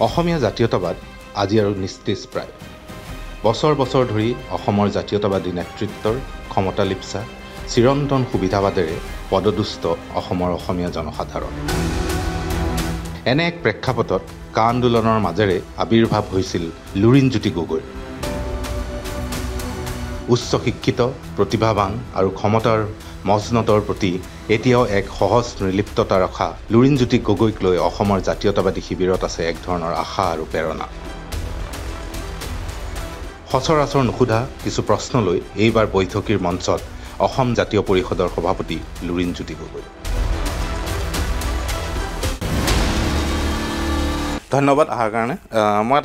অসমীয়া জাতীয়তাবাদ আজি আৰু নিস্তেজ প্ৰায়। বছৰ বছৰ ধৰি অসমৰ জাতীয়তাবাদী নেতৃত্বৰ ক্ষমতালিপ্সা চিৰন্তন সুবিধাবাদেৰে পদদুষ্ট অসমৰ অসমীয়া জনসাধাৰণ। এনে এক প্ৰেক্ষাপটত কা আন্দোলনৰ মাজেৰে আবিৰ্ভাৱ হৈছিল লুৰিণজ্যোতি গগৈৰ। উচ্চ শিক্ষিত, প্ৰতিভাৱান আৰু ক্ষমতাৰ মজনতৰ প্ৰতি এতিয়াও এক সহজ নিৰ্লিপ্ততা ৰখা লুৰিণজ্যোতি গগৈক লৈ অসমৰ জাতীয়তাবাদী শিবিৰত আছে এক ধৰণৰ আশা আৰু প্ৰেৰণা। সচৰাচৰ নুসুধা কিছু প্ৰশ্ন লৈ এইবাৰ বৈঠকীৰ মঞ্চত অসম জাতীয় পৰিষদৰ সভাপতি লুৰিণজ্যোতি গগৈ। ধন্যবাদ অহাৰ কাৰণে। মই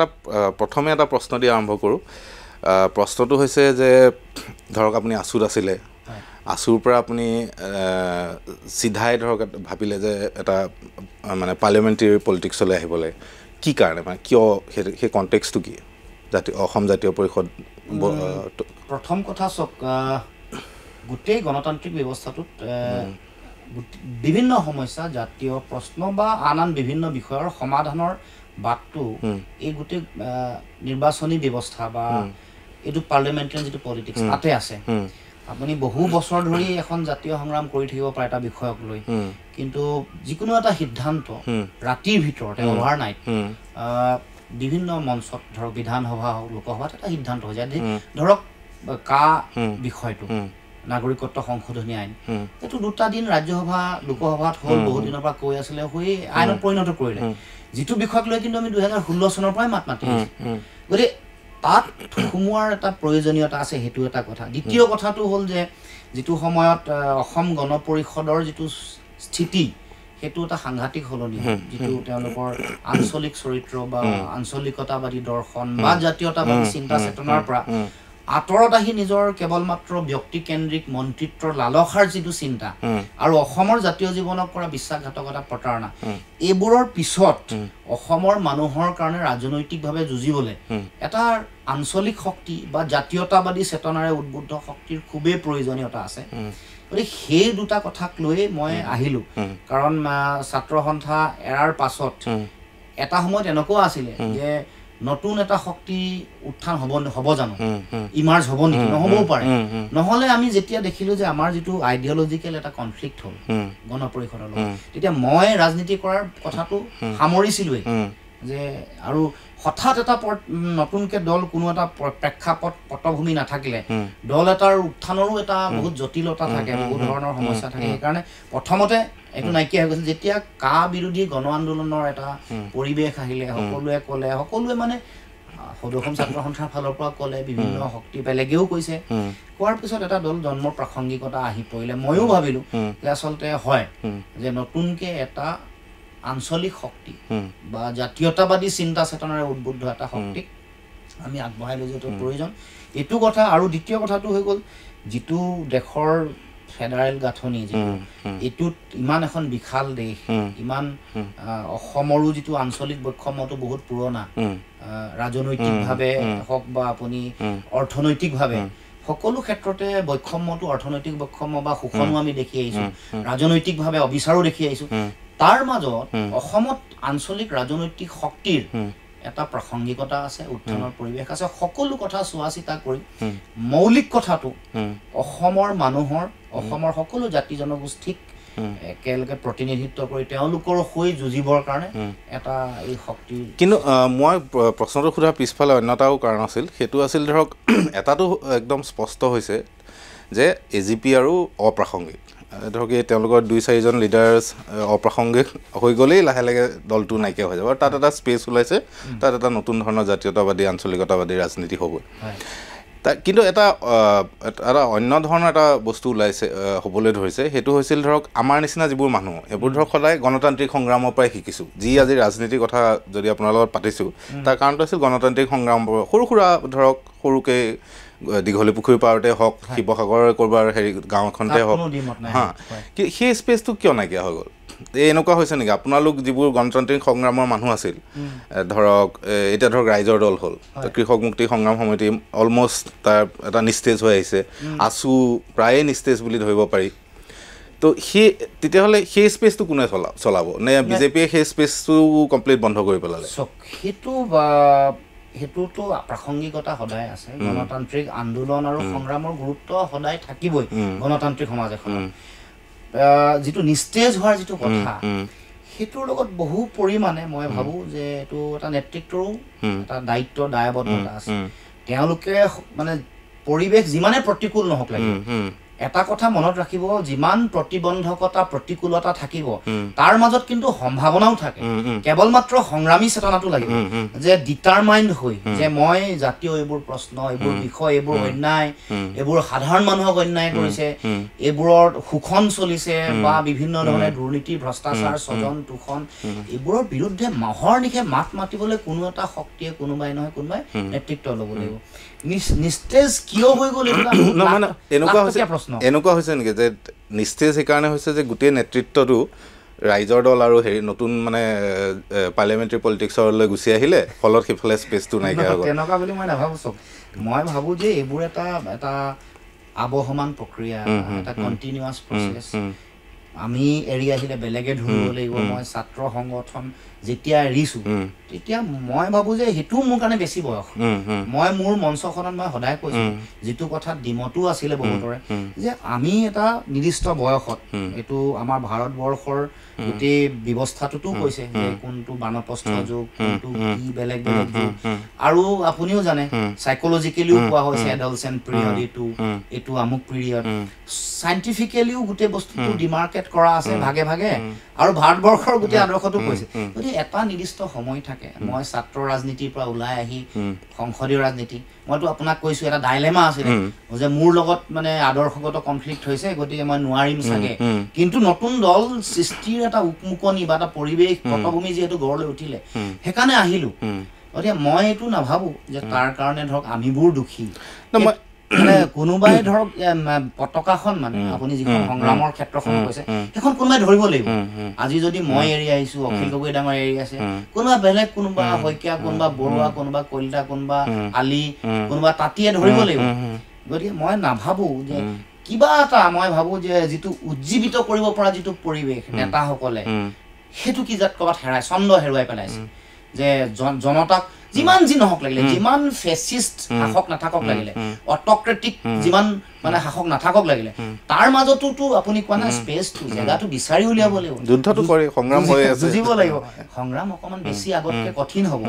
প্ৰথমে এটা প্ৰশ্ন দি আৰম্ভ কৰোঁ। প্ৰশ্নটো হৈছে যে ধৰক আপুনি আছুত আছিলে, আছুৰ পৰা আপুনি চিধাই ধৰক ভাবিলে যে এটা মানে পাৰ্লিয়ামেণ্টেৰী পলিটিক্সলৈ আহিবলৈ, কি কাৰণে, মানে কিয়, সেই কণ্টেক্সটো কি অসম জাতীয় পৰিষদ? প্ৰথম কথা চাওক, গোটেই গণতান্ত্ৰিক ব্যৱস্থাটোত বিভিন্ন সমস্যা, জাতীয় প্ৰশ্ন বা আন বিভিন্ন বিষয়ৰ সমাধানৰ বাটটো এই গোটেই নিৰ্বাচনী ব্যৱস্থা বা এইটো পাৰ্লিয়ামেণ্টেৰী যিটো পলিটিক্স তাতে আছে। আপুনি বহু বছৰ ধৰি এখন জাতীয় সংগ্ৰাম কৰি থাকিব পাৰে এটা বিষয়ক লৈ, কিন্তু যিকোনো এটা সিদ্ধান্ত ৰাতিৰ ভিতৰতে অভাৰনাইট বিভিন্ন মঞ্চত, ধৰক বিধানসভা হওক, লোকসভাত এটা সিদ্ধান্ত হৈ যায়। ধৰক কা বিষয়টো, নাগৰিকত্ব সংশোধনী আইন, এইটো 2টা দিন ৰাজ্যসভা লোকসভাত হ'ল, বহু দিনৰ পৰা কৈ আছিলে, হৈ আইনত পৰিণত কৰিলে। যিটো বিষয়ক লৈ কিন্তু আমি 2016 চনৰ পৰাই মাত মাতি আছোঁ। গতিকে তাত সোমোৱাৰ এটা প্ৰয়োজনীয়তা আছে, সেইটো এটা কথা। দ্বিতীয় কথাটো হ'ল যে যিটো সময়ত অসম গণ পৰিষদৰ যিটো স্থিতি, সেইটো এটা সাংঘাতিক সলনি হ'ল। যিটো তেওঁলোকৰ আঞ্চলিক চৰিত্ৰ বা আঞ্চলিকতাবাদী দৰ্শন বা জাতীয়তাবাদী চিন্তা চেতনাৰ পৰা আঁতৰত আহি নিজৰ কেৱল মাত্ৰ ব্যক্তিকেন্দ্ৰিক মন্ত্ৰিত্বৰ লালসাৰ যিটো চিন্তা আৰু অসমৰ জাতীয় জীৱনক কৰা বিশ্বাসঘাতকতা, প্ৰতাৰণা, এইবোৰৰ পিছত অসমৰ মানুহৰ কাৰণে ৰাজনৈতিকভাৱে যুঁজিবলৈ এটা আঞ্চলিক শক্তি বা জাতীয়তাবাদী চেতনাৰে উদ্বুদ্ধ শক্তিৰ খুবেই প্ৰয়োজনীয়তা আছে। গতিকে সেই দুটা কথাক লৈয়ে মই আহিলোঁ। কাৰণ ছাত্ৰ সন্থা এৰাৰ পাছত এটা সময়ত এনেকুৱা আছিলে যে নতুন এটা শক্তি উত্থান হ'ব জানো, ইমাৰ্জ হ'ব নেকি, নহ'বও পাৰে। নহ'লে আমি যেতিয়া দেখিলোঁ যে আমাৰ যিটো আইডিঅলজিকেল এটা কনফ্লিক্ট হ'ল গণ পৰিষদৰ লগত, তেতিয়া মই ৰাজনীতি কৰাৰ কথাটো সামৰিছিলোঁৱেই যে, আৰু হঠাৎ এটা নতুনকৈ দল, কোনো এটা প্ৰেক্ষাপট পটভূমি নাথাকিলে দল এটাৰ উত্থানৰো এটা বহুত জটিলতা থাকে, বহুত ধৰণৰ সমস্যা থাকে। সেইকাৰণে প্ৰথমতে এইটো নাইকিয়া হৈ গৈছিল। যেতিয়া কা বিৰোধী গণ আন্দোলনৰ এটা পৰিৱেশ আহিলে, সকলোৱে ক'লে, সকলোৱে মানে সদৌ ছাত্ৰ সন্থাৰ ফালৰ পৰা ক'লে, বিভিন্ন শক্তি বেলেগেও কৈছে, কোৱাৰ পিছত এটা দল জন্মৰ প্ৰাসংগিকতা আহি পৰিলে। ময়ো ভাবিলোঁ যে আচলতে হয় যে নতুনকৈ এটা আঞ্চলিক শক্তি বা জাতীয়তাবাদী চিন্তা চেতনাৰে উদ্বুদ্ধ এটা শক্তিক আমি আগবঢ়াই লৈ যোৱাটো প্ৰয়োজন, এইটো কথা। আৰু দ্বিতীয় কথাটো হৈ গ'ল, যিটো দেশৰ ফেডাৰেল গাঁথনি, যিটো এইটোত ইমান এখন বিশাল দেশ, ইমান অসমৰো যিটো আঞ্চলিক বৈষম্যটো বহুত পুৰণা, ৰাজনৈতিকভাৱে হওক বা আপুনি অৰ্থনৈতিকভাৱে, সকলো ক্ষেত্ৰতে বৈষম্যটো, অৰ্থনৈতিক বৈষম্য বা শোষণো আমি দেখি আহিছোঁ, ৰাজনৈতিকভাৱে অবিচাৰো দেখি আহিছোঁ। তাৰ মাজত অসমত আঞ্চলিক ৰাজনৈতিক শক্তিৰ এটা প্ৰাসংগিকতা আছে, উত্থানৰ পৰিৱেশ আছে। সকলো কথা চোৱা চিতা কৰি মৌলিক কথাটো অসমৰ মানুহৰ, অসমৰ সকলো জাতি জনগোষ্ঠীক একেলগে প্ৰতিনিধিত্ব কৰি তেওঁলোকৰ হৈ যুঁজিবৰ কাৰণে এটা এই শক্তি। কিন্তু মই প্ৰশ্নটো সোধাৰ পিছফালে অন্য এটাও কাৰণ আছিল, সেইটো আছিল ধৰক এটাটো একদম স্পষ্ট হৈছে যে AGP আৰু অপ্ৰাসংগিক। ধৰক এই তেওঁলোকৰ 2-4জন লিডাৰ্ছ অপ্ৰাসংগিক হৈ গ'লেই লাহে লাহে দলটো নাইকিয়া হৈ যাব, আৰু তাত এটা স্পেচ ওলাইছে, তাত এটা নতুন ধৰণৰ জাতীয়তাবাদী আঞ্চলিকতাবাদী ৰাজনীতি হ'ব। কিন্তু এটা অন্য ধৰণৰ এটা বস্তু ওলাইছে, হ'বলৈ ধৰিছে, সেইটো হৈছিল ধৰক আমাৰ নিচিনা যিবোৰ মানুহ, এইবোৰ ধৰক সদায় গণতান্ত্ৰিক সংগ্ৰামৰ পৰাই শিকিছোঁ। যি আজি ৰাজনীতিৰ কথা যদি আপোনাৰ লগত পাতিছোঁ, তাৰ কাৰণটো আছিল গণতান্ত্ৰিক সংগ্ৰামৰ পৰা সৰু সুৰা, ধৰক সৰুকৈ দীঘলী পুখুৰী পাৰতে হওক, শিৱসাগৰ ক'ৰবাৰ গাঁও এখনতে হওক, সেই স্পেচটো কিয় নাইকিয়া হৈ গ'ল? এনেকুৱা হৈছে নেকি আপোনালোক যিবোৰ গণতান্ত্ৰিক সংগ্ৰামৰ মানুহ আছিল, ধৰক এতিয়া ধৰক ৰাইজৰ দল হ'ল, কৃষক মুক্তি সংগ্ৰাম সমিতি অলমষ্ট তাৰ এটা নিস্তেজ হৈ আহিছে, আছু প্ৰায়ে নিস্তেজ বুলি ধৰিব পাৰি, তো তেতিয়াহ'লে সেই স্পেচটো কোনে চলাব নে বিজেপিয়ে সেই স্পেচটো কমপ্লিট বন্ধ কৰি পেলালে সেইটোতো প্ৰাসংগিকতা সদায় আছে গণতান্ত্ৰিক আন্দোলন আৰু সংগ্ৰামৰ গুৰুত্ব সদায় থাকিবই গণতান্ত্ৰিক সমাজ এখনত যিটো নিস্তেজ হোৱাৰ যিটো কথা সেইটোৰ লগত বহু পৰিমাণে মই ভাবোঁ যে এইটো এটা নেতৃত্বৰো এটা দায়িত্ব দায়বদ্ধতা আছে তেওঁলোকে মানে পৰিৱেশ যিমানে প্ৰতিকূল নহওক লাগে এটা কথা মনত ৰাখিব যিমান প্ৰতিবন্ধকতা প্ৰতিকূলতা থাকিব তাৰ মাজত কিন্তু সম্ভাৱনাও থাকে কেৱল মাত্ৰ সংগ্ৰামী চেতনাটো লাগিব যে ডিটাৰমাইণ্ড হৈ যে মই জাতীয় এইবোৰ প্ৰশ্ন এইবোৰ বিষয় এইবোৰ অন্যায় এইবোৰ সাধাৰণ মানুহক অন্যায় কৰিছে এইবোৰৰ শোষণ চলিছে বা বিভিন্ন ধৰণে দুৰ্নীতি ভ্ৰষ্টাচাৰ স্বজন তোষণ এইবোৰৰ বিৰুদ্ধে মাহৰ নিশে মাত মাতিবলৈ কোনো এটা শক্তিয়ে কোনোবাই নহয় কোনোবাই নেতৃত্ব ল'ব লাগিব নিস্তেজ কিয় হৈ গ'ল এনেকুৱা হৈছে নেকি যে নিস্তেজ সেইকাৰণে হৈছে যে গোটেই নেতৃত্বটো ৰাইজৰ দল আৰু নতুন মানে পাৰ্লিয়ামেণ্টাৰী পলিটিক্সলৈ গুচি আহিলে ফলত সেইফালে স্পেচটো নাইকিয়া হৈ গ'ল তেনেকুৱা বুলি মই নাভাবোঁ চব মই ভাবোঁ যে এইবোৰ এটা আৱহমান প্ৰক্ৰিয়া এটা কণ্টিনিউৱাছ প্ৰচেছ আমি এৰি আহিলে বেলেগে ধৰিব লাগিব মই ছাত্ৰ সংগঠন যেতিয়া এৰিছোঁ তেতিয়া মই ভাবোঁ যে সেইটো মোৰ কাৰণে বেছি বয়স মই মোৰ মঞ্চখনত মই সদায় কৈছোঁ যিটো কথাত দ্বিমতো আছিলে বহুতৰে যে আমি এটা নিৰ্দিষ্ট বয়সত এইটো আমাৰ ভাৰতবৰ্ষৰ গোটেই ব্যৱস্থাটোতো কৈছে যে কোনটো বানপ্ৰস্থ যুগ কোনটো কি বেলেগ বেলেগ যুগ আৰু আপুনিও জানে চাইকলজিকেলিও কোৱা হৈছে এডলচেণ্ট পিৰিয়ড এইটো আমুক পিৰিয়ড চাইণ্টিফিকেলিও গোটেই বস্তুটো ডিমাৰ্কেট কৰা আছে ভাগে ভাগে আৰু ভাৰতবৰ্ষৰ গোটেই আদৰ্শটো কৈছে গতিকে এটা নিৰ্দিষ্ট সময় থাকে মই ছাত্ৰ ৰাজনীতিৰ পৰা ওলাই আহি সংসদীয় ৰাজনীতি মইতো আপোনাক কৈছোঁ এটা ডাইলেমা আছিলে যে মোৰ লগত মানে আদৰ্শগত কনফ্লিক্ট হৈছে গতিকে মই নোৱাৰিম চাগে কিন্তু নতুন দল সৃষ্টিৰ এটা উকমুকনি বা এটা পৰিৱেশ পটভূমি যিহেতু গঢ়লৈ উঠিলে সেইকাৰণে আহিলোঁ গতিকে মই এইটো নাভাবোঁ যে তাৰ কাৰণে ধৰক আমিবোৰ দুখী মানে কোনোবাই ধৰক পতাকাখন মানে আপুনি যিখন সংগ্ৰামৰ ক্ষেত্ৰখন কৈছে সেইখন কোনোবাই ধৰিব লাগিব আজি যদি মই এৰি আহিছোঁ অখিল গগৈ ডাঙৰ এৰি আছে কোনোবা বেলেগ কোনোবা শইকীয়া কোনোবা বৰুৱা কোনোবা কলিতা কোনোবা আলি কোনোবা তাঁতীয়ে ধৰিব লাগিব গতিকে মই নাভাবোঁ যে কিবা এটা মই ভাবোঁ যে যিটো উজ্জীৱিত কৰিব পৰা যিটো পৰিৱেশ নেতাসকলে সেইটো কি যাত ক'ৰবাত ছন্দ হেৰুৱাই পেলাইছে যে জনতাক যিমান যি নহওক লাগিলে যিমান ফেচিষ্ট শাসক নাথাকক লাগিলে অট'ক্ৰেটিক যিমান মানে শাসক নাথাকক লাগিলে তাৰ মাজতোতো আপুনি কোৱা নাই স্পেচটো জেগাটো বিচাৰি উলিয়াব লাগিব যুদ্ধটো কৰি সংগ্ৰাম হৈ আছে যুঁজিব লাগিব সংগ্ৰাম অকণমান বেছি আগতকৈ কঠিন হ'ব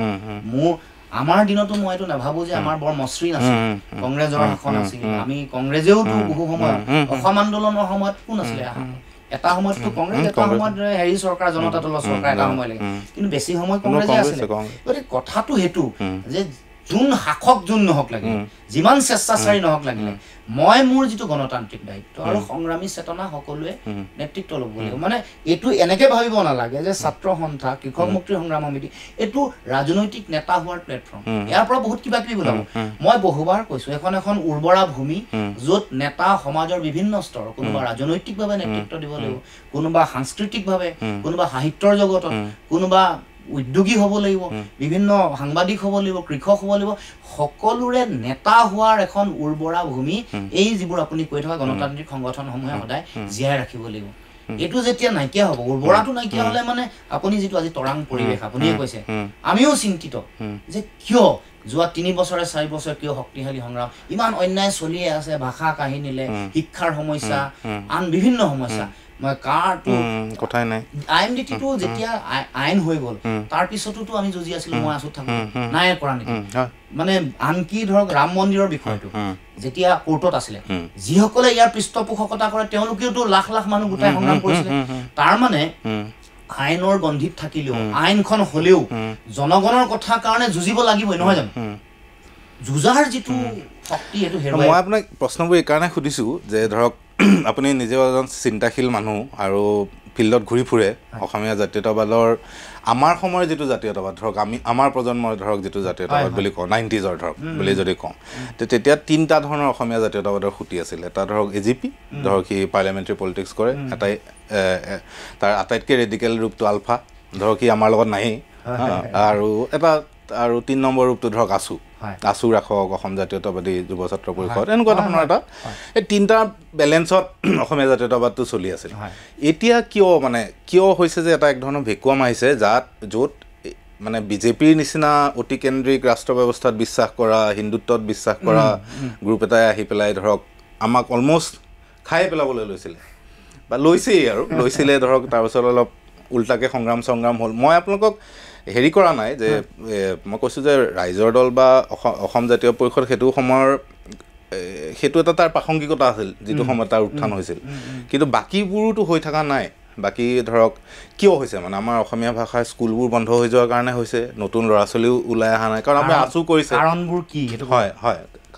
আমাৰ দিনতো মই এইটো নাভাবোঁ যে আমাৰ বৰ মসৃণ আছিল কংগ্ৰেছৰ শাসন আছিল আমি কংগ্ৰেছেওতো বহু সময়ত অসম আন্দোলনৰ সময়ত কোন আছিলে এটা সময়ততো কংগ্ৰেছ এটা সময়ত হেৰি চৰকাৰ জনতা দলৰ চৰকাৰ এটা সময় লাগে কিন্তু বেছি সময় কংগ্ৰেছে আছিলে গতিকে কথাটো সেইটো যে যোন শাসক যোন নহওক লাগিলে যিমান স্বেচ্ছাচাৰী নহওক লাগিলে মই মোৰ যিটো গণতান্ত্ৰিক দায়িত্ব আৰু সংগ্ৰামী চেতনা সকলোৱে নেতৃত্ব ল'ব লাগিব মানে এইটো এনেকৈ ভাবিব নালাগে যে ছাত্ৰ সন্থা কৃষক মুক্তি সংগ্ৰাম সমিতি এইটো ৰাজনৈতিক নেতা হোৱাৰ প্লেটফৰ্ম ইয়াৰ পৰা বহুত কিবা কিবি ওলাব মই বহুবাৰ কৈছোঁ এখন উৰ্বৰা ভূমি য'ত নেতা সমাজৰ বিভিন্ন স্তৰ কোনোবা ৰাজনৈতিকভাৱে নেতৃত্ব দিব লাগিব কোনোবা সাংস্কৃতিকভাৱে কোনোবা সাহিত্যৰ জগতত কোনোবা উদ্যোগী হ'ব লাগিব বিভিন্ন সাংবাদিক হ'ব লাগিব কৃষক হ'ব লাগিব সকলোৰে নেতা হোৱাৰ এখন উৰ্বৰা ভূমি এই যিবোৰ আপুনি কৈ থকা গণতান্ত্ৰিক সংগঠনসমূহে সদায় জীয়াই ৰাখিব লাগিব এইটো যেতিয়া নাইকিয়া হ'ব উৰ্বৰাটো নাইকিয়া হ'লে মানে আপুনি যিটো আজি তৰাং পৰিৱেশ আপুনিয়ে কৈছে আমিও চিন্তিত যে কিয় যোৱা 3 বছৰে 4 বছৰ কিয় শক্তিশালী সংগ্ৰাম ইমান অন্যায় চলিয়ে আছে ভাষা কাহিনীলে শিক্ষাৰ সমস্যা আন বিভিন্ন সমস্যা মই কাৰটো কথাই নাই আইএমডিটিটো যেতিয়া আইন হৈ গ'ল তাৰ পিছতোতো আমি যুঁজি আছিলোঁ মই আছোঁ থাকোঁ নাই কৰা নেকি মানে আনকি ধৰক ৰাম মন্দিৰৰ বিষয়টো যেতিয়া কোৰ্টত আছিলে যিসকলে ইয়াৰ পৃষ্ঠপোষকতা কৰে তেওঁলোকেওতো লাখ লাখ মানুহ গোটাই সংগ্ৰাম কৰিছিলে তাৰ মানে আইনৰ গন্ধিত থাকিলেও আইনখন হ'লেও জনগণৰ কথাৰ কাৰণে যুঁজিব লাগিবই নহয় জানো যুঁজাৰ যিটো শক্তি এইটো হেৰুৱাই মই আপোনাক প্ৰশ্নবোৰ এইকাৰণে সুধিছোঁ যে ধৰক আপুনি নিজেও এজন চিন্তাশীল মানুহ আৰু ফিল্ডত ঘূৰি ফুৰে অসমীয়া জাতীয়তাবাদৰ আমাৰ সময়ৰ যিটো জাতীয়তাবাদ ধৰক আমাৰ প্ৰজন্মৰ ধৰক যিটো জাতীয়তাবাদ বুলি কওঁ 90s ধৰক বুলি যদি কওঁ তেতিয়া 3টা ধৰণৰ অসমীয়া জাতীয়তাবাদৰ খুঁটি আছিল এটা ধৰক এজিপি ধৰক সি পাৰ্লিয়ামেণ্টাৰী পলিটিক্স কৰে এটাই তাৰ আটাইতকৈ ৰেডিকেল ৰূপটো আলফা ধৰক সি আমাৰ লগত নাহেই আৰু 3 নম্বৰ ৰূপটো ধৰক আছু আছু ৰাখক অসম জাতীয়তাবাদী যুৱ ছাত্ৰ পৰিষদ এনেকুৱা ধৰণৰ এটা এই তিনিটা বেলেঞ্চত অসমীয়া জাতীয়তাবাদটো চলি আছিল এতিয়া কিয় হৈছে যে এটা এক ধৰণৰ ভেকুৱাম আহিছে য'ত মানে বিজেপিৰ নিচিনা অতি কেন্দ্ৰিক ৰাষ্ট্ৰ ব্যৱস্থাত বিশ্বাস কৰা হিন্দুত্বত বিশ্বাস কৰা গ্ৰুপ এটাই আহি পেলাই ধৰক আমাক অলমষ্ট খাই পেলাবলৈ লৈছিলে বা লৈছেই আৰু লৈছিলে ধৰক তাৰপিছত অলপ উল্টাকৈ সংগ্ৰাম হ'ল মই আপোনালোকক হেৰি কৰা নাই যে মই কৈছোঁ যে ৰাইজৰ দল বা অসম জাতীয় পৰিষদ সেইটো সময়ৰ সেইটো এটা তাৰ প্ৰাসংগিকতা আছিল যিটো সময়ত তাৰ উত্থান হৈছিল কিন্তু বাকীবোৰোতো হৈ থকা নাই বাকী ধৰক কিয় হৈছে মানে আমাৰ অসমীয়া ভাষাৰ স্কুলবোৰ বন্ধ হৈ যোৱাৰ কাৰণে হৈছে নতুন ল'ৰা ছোৱালীও ওলাই অহা নাই কাৰণ আমি আছু কৰিছে কাৰণবোৰ কি হয়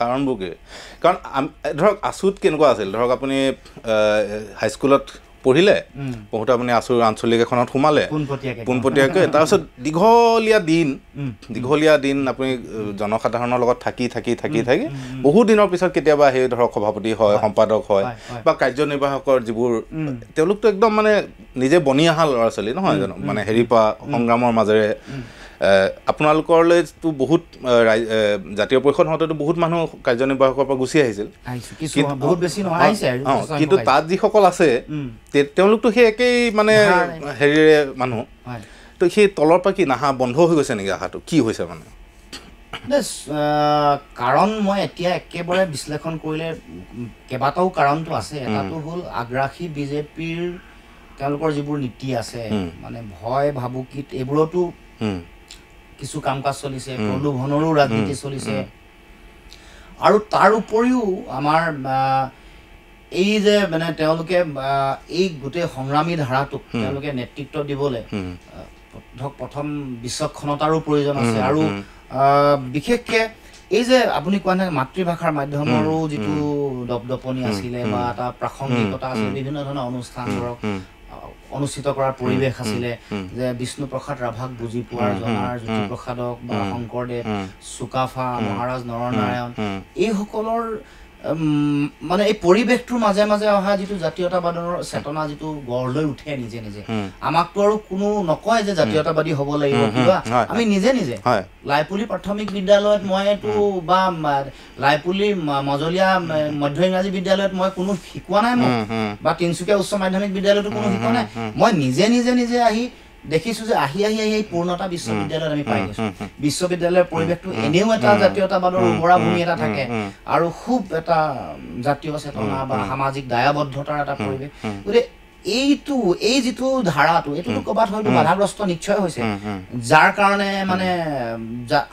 কাৰণবোৰ কি কাৰণ ধৰক আছুত কেনেকুৱা আছিল ধৰক আপুনি হাইস্কুলত পঢ়িলে পঢ়োতে আপুনি আছুৰ আঞ্চলিক এখনত সোমালে পোনপটীয়াকৈ তাৰপিছত দীঘলীয়া দিন আপুনি জনসাধাৰণৰ লগত থাকি বহুত দিনৰ পিছত কেতিয়াবা সেই ধৰক সভাপতি হয় সম্পাদক হয় বা কাৰ্যনিৰ্বাহকৰ যিবোৰ তেওঁলোকতো একদম মানে নিজে বনি অহা ল'ৰা ছোৱালী নহয় জানো মানে হেৰি পৰা সংগ্ৰামৰ মাজেৰে আপোনালোকৰলৈতো বহুত জাতীয় পৰিষদ হওঁতেতো বহুত মানুহ কাৰ্যনিৰ্বাহকৰ পৰা গুচি আহিছিল কিন্তু তাত যিসকল আছে তেওঁলোকতো সেই একেই মানে হেৰিৰে মানুহ তো সেই তলৰ পৰা কি নাহা বন্ধ হৈ গৈছে নেকি আশাটো কি হৈছে মানে কাৰণ মই এতিয়া একেবাৰে বিশ্লেষণ কৰিলে কেইবাটাও কাৰণটো আছে এটাটো হ'ল আগ্ৰাসী বিজেপিৰ তেওঁলোকৰ যিবোৰ নীতি আছে মানে ভয় ভাবুকিত এইবোৰতো কিছু কাম কাজ চলিছে প্ৰলোভনৰো ৰাজনীতি চলিছে আৰু তাৰ উপৰিও আমাৰ এই যে মানে তেওঁলোকে এই গোটেই সংগ্ৰামী ধাৰাটোক তেওঁলোকে নেতৃত্ব দিবলৈ ধৰক প্ৰথম বিচক্ষণতাৰো প্ৰয়োজন আছে আৰু বিশেষকৈ এই যে আপুনি কোৱা নাই মাতৃভাষাৰ মাধ্যমৰো যিটো দপদপনি আছিলে বা এটা প্ৰাসংগিকতা আছিলে বিভিন্ন ধৰণৰ অনুষ্ঠান ধৰক অনুষ্ঠিত কৰাৰ পৰিৱেশ আছিলে যে বিষ্ণুপ্ৰসাদ ৰাভাক বুজি পোৱাৰ জনাৰ জ্যোতিপ্ৰসাদক বা শংকৰদেৱ চুকাফা মহাৰাজ নৰনাৰায়ণ এইসকলৰ মানে এই পৰিৱেশটোৰ মাজে মাজে অহা যিটো জাতীয়তাবাদৰ চেতনা যিটো গঢ় লৈ উঠে নিজে আমাকতো আৰু কোনো নকয় যে জাতীয়তাবাদী হ'ব লাগিব কিবা আমি নিজে লাইপুলি প্ৰাথমিক বিদ্যালয়ত মইতো বা লাইপুলি মজলীয়া মধ্য ইংৰাজী বিদ্যালয়ত মই কোনো শিকোৱা নাই মোক বা তিনিচুকীয়া উচ্চ মাধ্যমিক বিদ্যালয়তো কোনো শিকোৱা নাই মই নিজে আহি দেখিছো যে আহি এই পূৰ্ণতা বিশ্ববিদ্যালয়ত আমি পাই গৈছো বিশ্ববিদ্যালয়ৰ পৰিৱেশটো এনেও এটা জাতীয়তাবাদৰ উৰ্বৰা ভূমি এটা থাকে আৰু খুব এটা জাতীয় চেতনা বা সামাজিক দায়বদ্ধতাৰ এটা পৰিৱেশ গতিকে এই যিটো ধাৰাটো এইটোতো ক'ৰবাত হয়তো বাধাগ্ৰস্ত নিশ্চয় হৈছে যাৰ কাৰণে মানে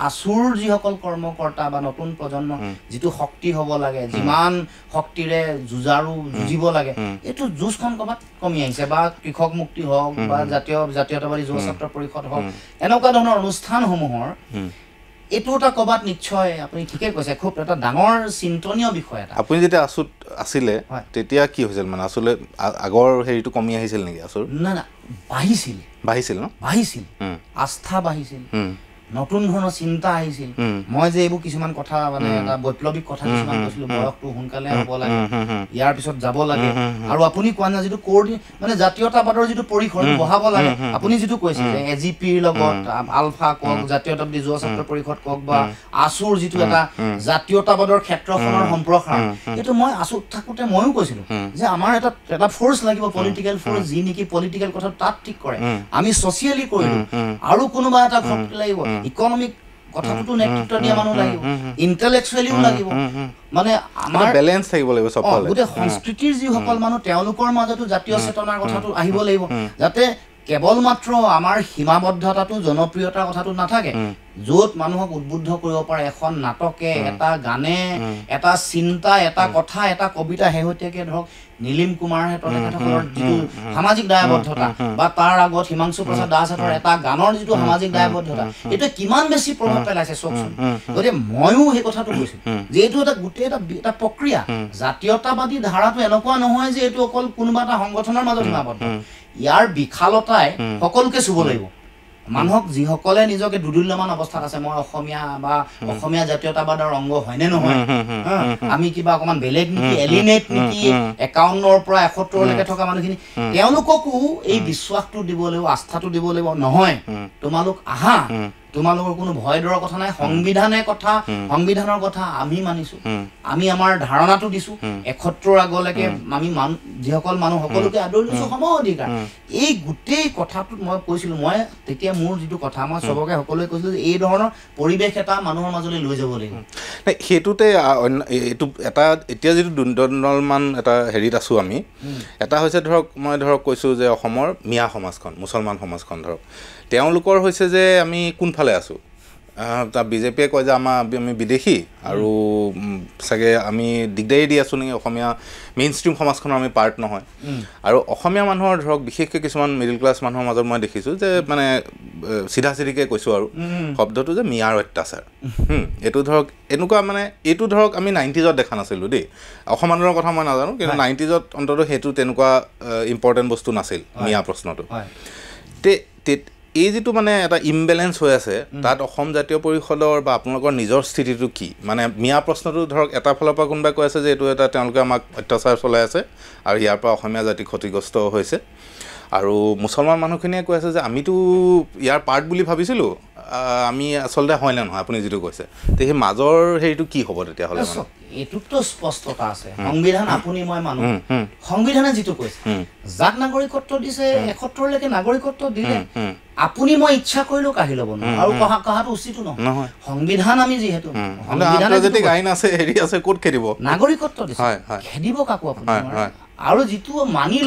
আছুৰ যিসকল কৰ্মকৰ্তা বা নতুন প্ৰজন্ম যিটো শক্তি হ'ব লাগে যিমান শক্তিৰে যুঁজিব লাগে এইটো যুঁজখন ক'ৰবাত কমি আহিছে বা কৃষক মুক্তি হওক বা জাতীয়তাবাদী যুৱ ছাত্ৰ পৰিষদ হওক এনেকুৱা ধৰণৰ অনুষ্ঠানসমূহৰ এইটো এটা ক'ৰবাত নিশ্চয় আপুনি ঠিকে কৈছে খুব এটা ডাঙৰ চিন্তনীয় বিষয় এটা আপুনি যেতিয়া আছুত আছিলে তেতিয়া কি হৈছিল মানে আচলতে আগৰ হেৰিটো কমি আহিছিল নেকি আছুৰ না বাঢ়িছিল আস্থা বাঢ়িছিল নতুন ধৰণৰ চিন্তা আহিছিল মই যে এইবোৰ কিছুমান কথা মানে এটা বৈপ্লৱিক কথা কিছুমান কৈছিলো বয়সটো সোনকালে হ'ব লাগে ইয়াৰ পিছত যাব লাগে আৰু আপুনি কোৱা না যিটো মানে জাতীয়তাবাদৰ যিটো পৰিসৰ বঢ়াব লাগে আপুনি যিটো কৈছে যে এজিপিৰ লগত আলফা কক জাতীয়তাবাদী যুৱ ছাত্ৰ পৰিষদ কক বা আছুৰ যিটো এটা জাতীয়তাবাদৰ ক্ষেত্ৰখনৰ সম্প্ৰসাৰণ এইটো মই আছুত থাকোঁতে ময়ো কৈছিলো যে আমাৰ এটা ফ'ৰ্চ লাগিব পলিটিকেল ফ'ৰ্চ যি নেকি পলিটিকেল কথা তাত ঠিক কৰে আমি ছ'চিয়েলি কৰিলো আৰু কোনোবা এটা শক্তি লাগিব ইকনমিক কথাটো নেতৃত্ব দিয়া মানুহ লাগিব ইন্টেলেকচুৱেলিও লাগিব মানে আমাৰ বেলেন্স থাকিব লাগিব সব ফালে গোটেই সংস্কৃতিৰ যিসকল মানুহ তেওঁলোকৰ মাজতো জাতীয় চেতনাৰ কথাটো আহিব লাগিব যাতে কেৱল মাত্ৰ আমাৰ সীমাবদ্ধতাটো জনপ্ৰিয়তাৰ কথাটো নাথাকে য'ত মানুহক উদ্বুদ্ধ কৰিব পাৰে এখন নাটকে এটা গানে এটা চিন্তা এটা কথা এটা কবিতা শেহতীয়াকৈ ধৰক নীলিম কুমাৰহেঁতৰ তেখেতসকলৰ যিটো সামাজিক দায়বদ্ধতা বা তাৰ আগত হিমাংশু প্ৰসাদ দাসহেঁতৰ এটা গানৰ যিটো সামাজিক দায়বদ্ধতা এইটো কিমান বেছি প্ৰভাৱ পেলাইছে চাওকচোন গতিকে ময়ো সেই কথাটো কৈছোঁ যে এইটো এটা গোটেই এটা প্ৰক্ৰিয়া জাতীয়তাবাদী ধাৰাটো এনেকুৱা নহয় যে এইটো অকল কোনোবা এটা সংগঠনৰ মাজত সীমাবদ্ধ ইয়াৰ বিশালতাই সকলোকে চুব লাগিব মানুহক যিসকলে নিজকে দুদুল্যমান অৱস্থাত আছে মই অসমীয়া বা অসমীয়া জাতীয়তাবাদৰ অংগ হয়নে নহয় আমি কিবা অকণমান বেলেগ নেকি এলিনেট নেকি ৫১ৰ পৰা ৭১লৈকে থকা মানুহখিনি তেওঁলোককো এই বিশ্বাসটো দিব লাগিব আস্থাটো দিব লাগিব নহয় তোমালোক আহা তোমালোকৰ কোনো ভয় ডৰৰ কথা নাই সংবিধানৰ কথা আমি মানিছো আমি আমাৰ ধাৰণাটো দিছো ৭১ আগলৈকে আমি যিসকল মানুহ সকলোকে আদৰি লৈছো সম অধিকাৰ এই গোটেই কথাটোত মই কৈছিলো মই তেতিয়া মোৰ যিটো কথা মই সবকে সকলোৱে কৈছিলো যে এই ধৰণৰ পৰিৱেশ এটা মানুহৰ মাজলৈ লৈ যাব লাগিব সেইটোতে এইটো এটা এতিয়া যিটো দুৰ্দণ্ডলমান এটা হেৰিত আছো আমি এটা হৈছে মই কৈছো যে অসমৰ মিয়া সমাজখন মুছলমান সমাজখন তেওঁলোকৰ হৈছে যে আমি কোনফালে আছো বিজেপিয়ে কয় যে আমি বিদেশী আৰু চাগে আমি দিগদাৰি দি আছো নেকি অসমীয়া মেইন ষ্ট্ৰীম সমাজখনৰ আমি পাৰ্ট নহয় আৰু অসমীয়া মানুহৰ বিশেষকৈ কিছুমান মিডিল ক্লাছ মানুহৰ মাজত মই দেখিছোঁ যে মানে চিধা চিধিকৈ কৈছোঁ আৰু শব্দটো যে মিয়াৰ অত্যাচাৰ এইটো এনেকুৱা মানে এইটো আমি 90s দেখা নাছিলোঁ দেই অসম আন্দোলনৰ কথা মই নাজানো কিন্তু 90s অন্ততঃ সেইটো তেনেকুৱা ইম্পৰ্টেণ্ট বস্তু নাছিল মিয়া প্ৰশ্নটো এই যিটো মানে এটা ইমবেলেঞ্চ হৈ আছে তাত অসম জাতীয় পৰিষদৰ বা আপোনালোকৰ নিজৰ স্থিতিটো কি মানে মিয়া প্ৰশ্নটো এটা ফালৰ পৰা কোনোবাই কৈ আছে যে এইটো এটা তেওঁলোকে আমাক অত্যাচাৰ চলাই আছে আৰু ইয়াৰ পৰা অসমীয়া জাতি ক্ষতিগ্ৰস্ত হৈছে আৰু মুছলমান মানুহখিনিয়ে কৈ আছে যে আমিতো ইয়াৰ পাৰ্ট বুলি ভাবিছিলোঁ আমি আচলতে হয় নে নহয় আপুনি যিটো কৈছে সেই মাজৰ হেৰিটো কি হ'ব তেতিয়াহ'লে এইটোতো স্পষ্টতা আছে সংবিধান আপুনি মই মানুহ সংবিধানে যিটো কৈছে যাক নাগৰিকত্ব দিছে ৭১লৈকে নাগৰিকত্ব দিলে আপুনি মই ইচ্ছা কৰিলেও কাঢ়ি ল'ব নোৱাৰো আৰু কহাটো উচিতো নহয় সংবিধান আমি যিহেতু আন্তৰ্জাতিক আইন আছে হেৰি আছে ক'ত খেদিব নাগৰিকত্ব দিছে খেদিব কাকো আপুনি আৰু যিটো মানি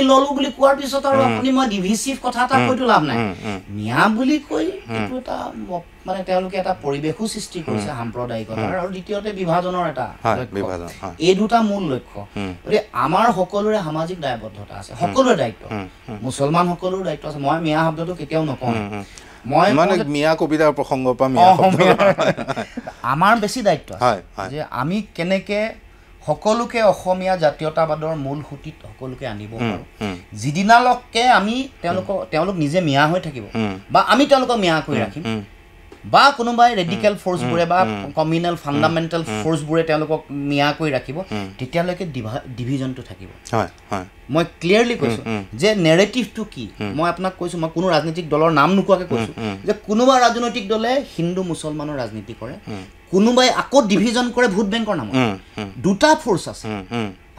ললো বুলি কোৱাৰ পিছত আৰু আপুনি মই ডিভিচিভ কথা এটা কৈতো লাভ নাই মিয়া বুলি কৈ এইটো এটা মানে তেওঁলোকে এটা পৰিৱেশো সৃষ্টি কৰিছে সাম্প্ৰদায়িকতাৰ আৰু দ্বিতীয়তে বিভাজনৰ এটা এই দুটা মূল লক্ষ্য গতিকে আমাৰ সকলোৰে সামাজিক দায়বদ্ধতা আছে সকলোৰে দায়িত্ব মুছলমান সকলোৰে দায়িত্ব আছে মই মিয়া শব্দটো কেতিয়াও নকওঁ মই মানে মিয়া কবিতাৰ প্ৰসংগৰ পৰা আমাৰ বেছি দায়িত্ব আছে যে আমি কেনেকে সকলোকে অসমীয়া জাতীয়তাবাদৰ মূল সুঁতিত সকলোকে আনিব পাৰোঁ যিদিনালৈকে আমি তেওঁলোক নিজে মিয়া হৈ থাকিব বা আমি তেওঁলোকক মিয়া কৰি ৰাখিম বা কোনোবাই ৰেডিকেল ফ'ৰ্চবোৰে বা কমিউনেল ফাণ্ডামেণ্টেল ফ'ৰ্চবোৰে তেওঁলোকক মিয়া কৰি ৰাখিব তেতিয়ালৈকে ডিভিজনটো থাকিব মই ক্লিয়াৰলি কৈছোঁ যে নেৰেটিভটো কি মই আপোনাক কৈছোঁ মই কোনো ৰাজনৈতিক দলৰ নাম নোকোৱাকৈ কৈছোঁ যে কোনোবা ৰাজনৈতিক দলে হিন্দু মুছলমানৰ ৰাজনীতি কৰে কোনোবাই আকৌ ডিভিজন কৰে ভোট বেংকৰ নামত দুটা ফ'ৰ্চ আছে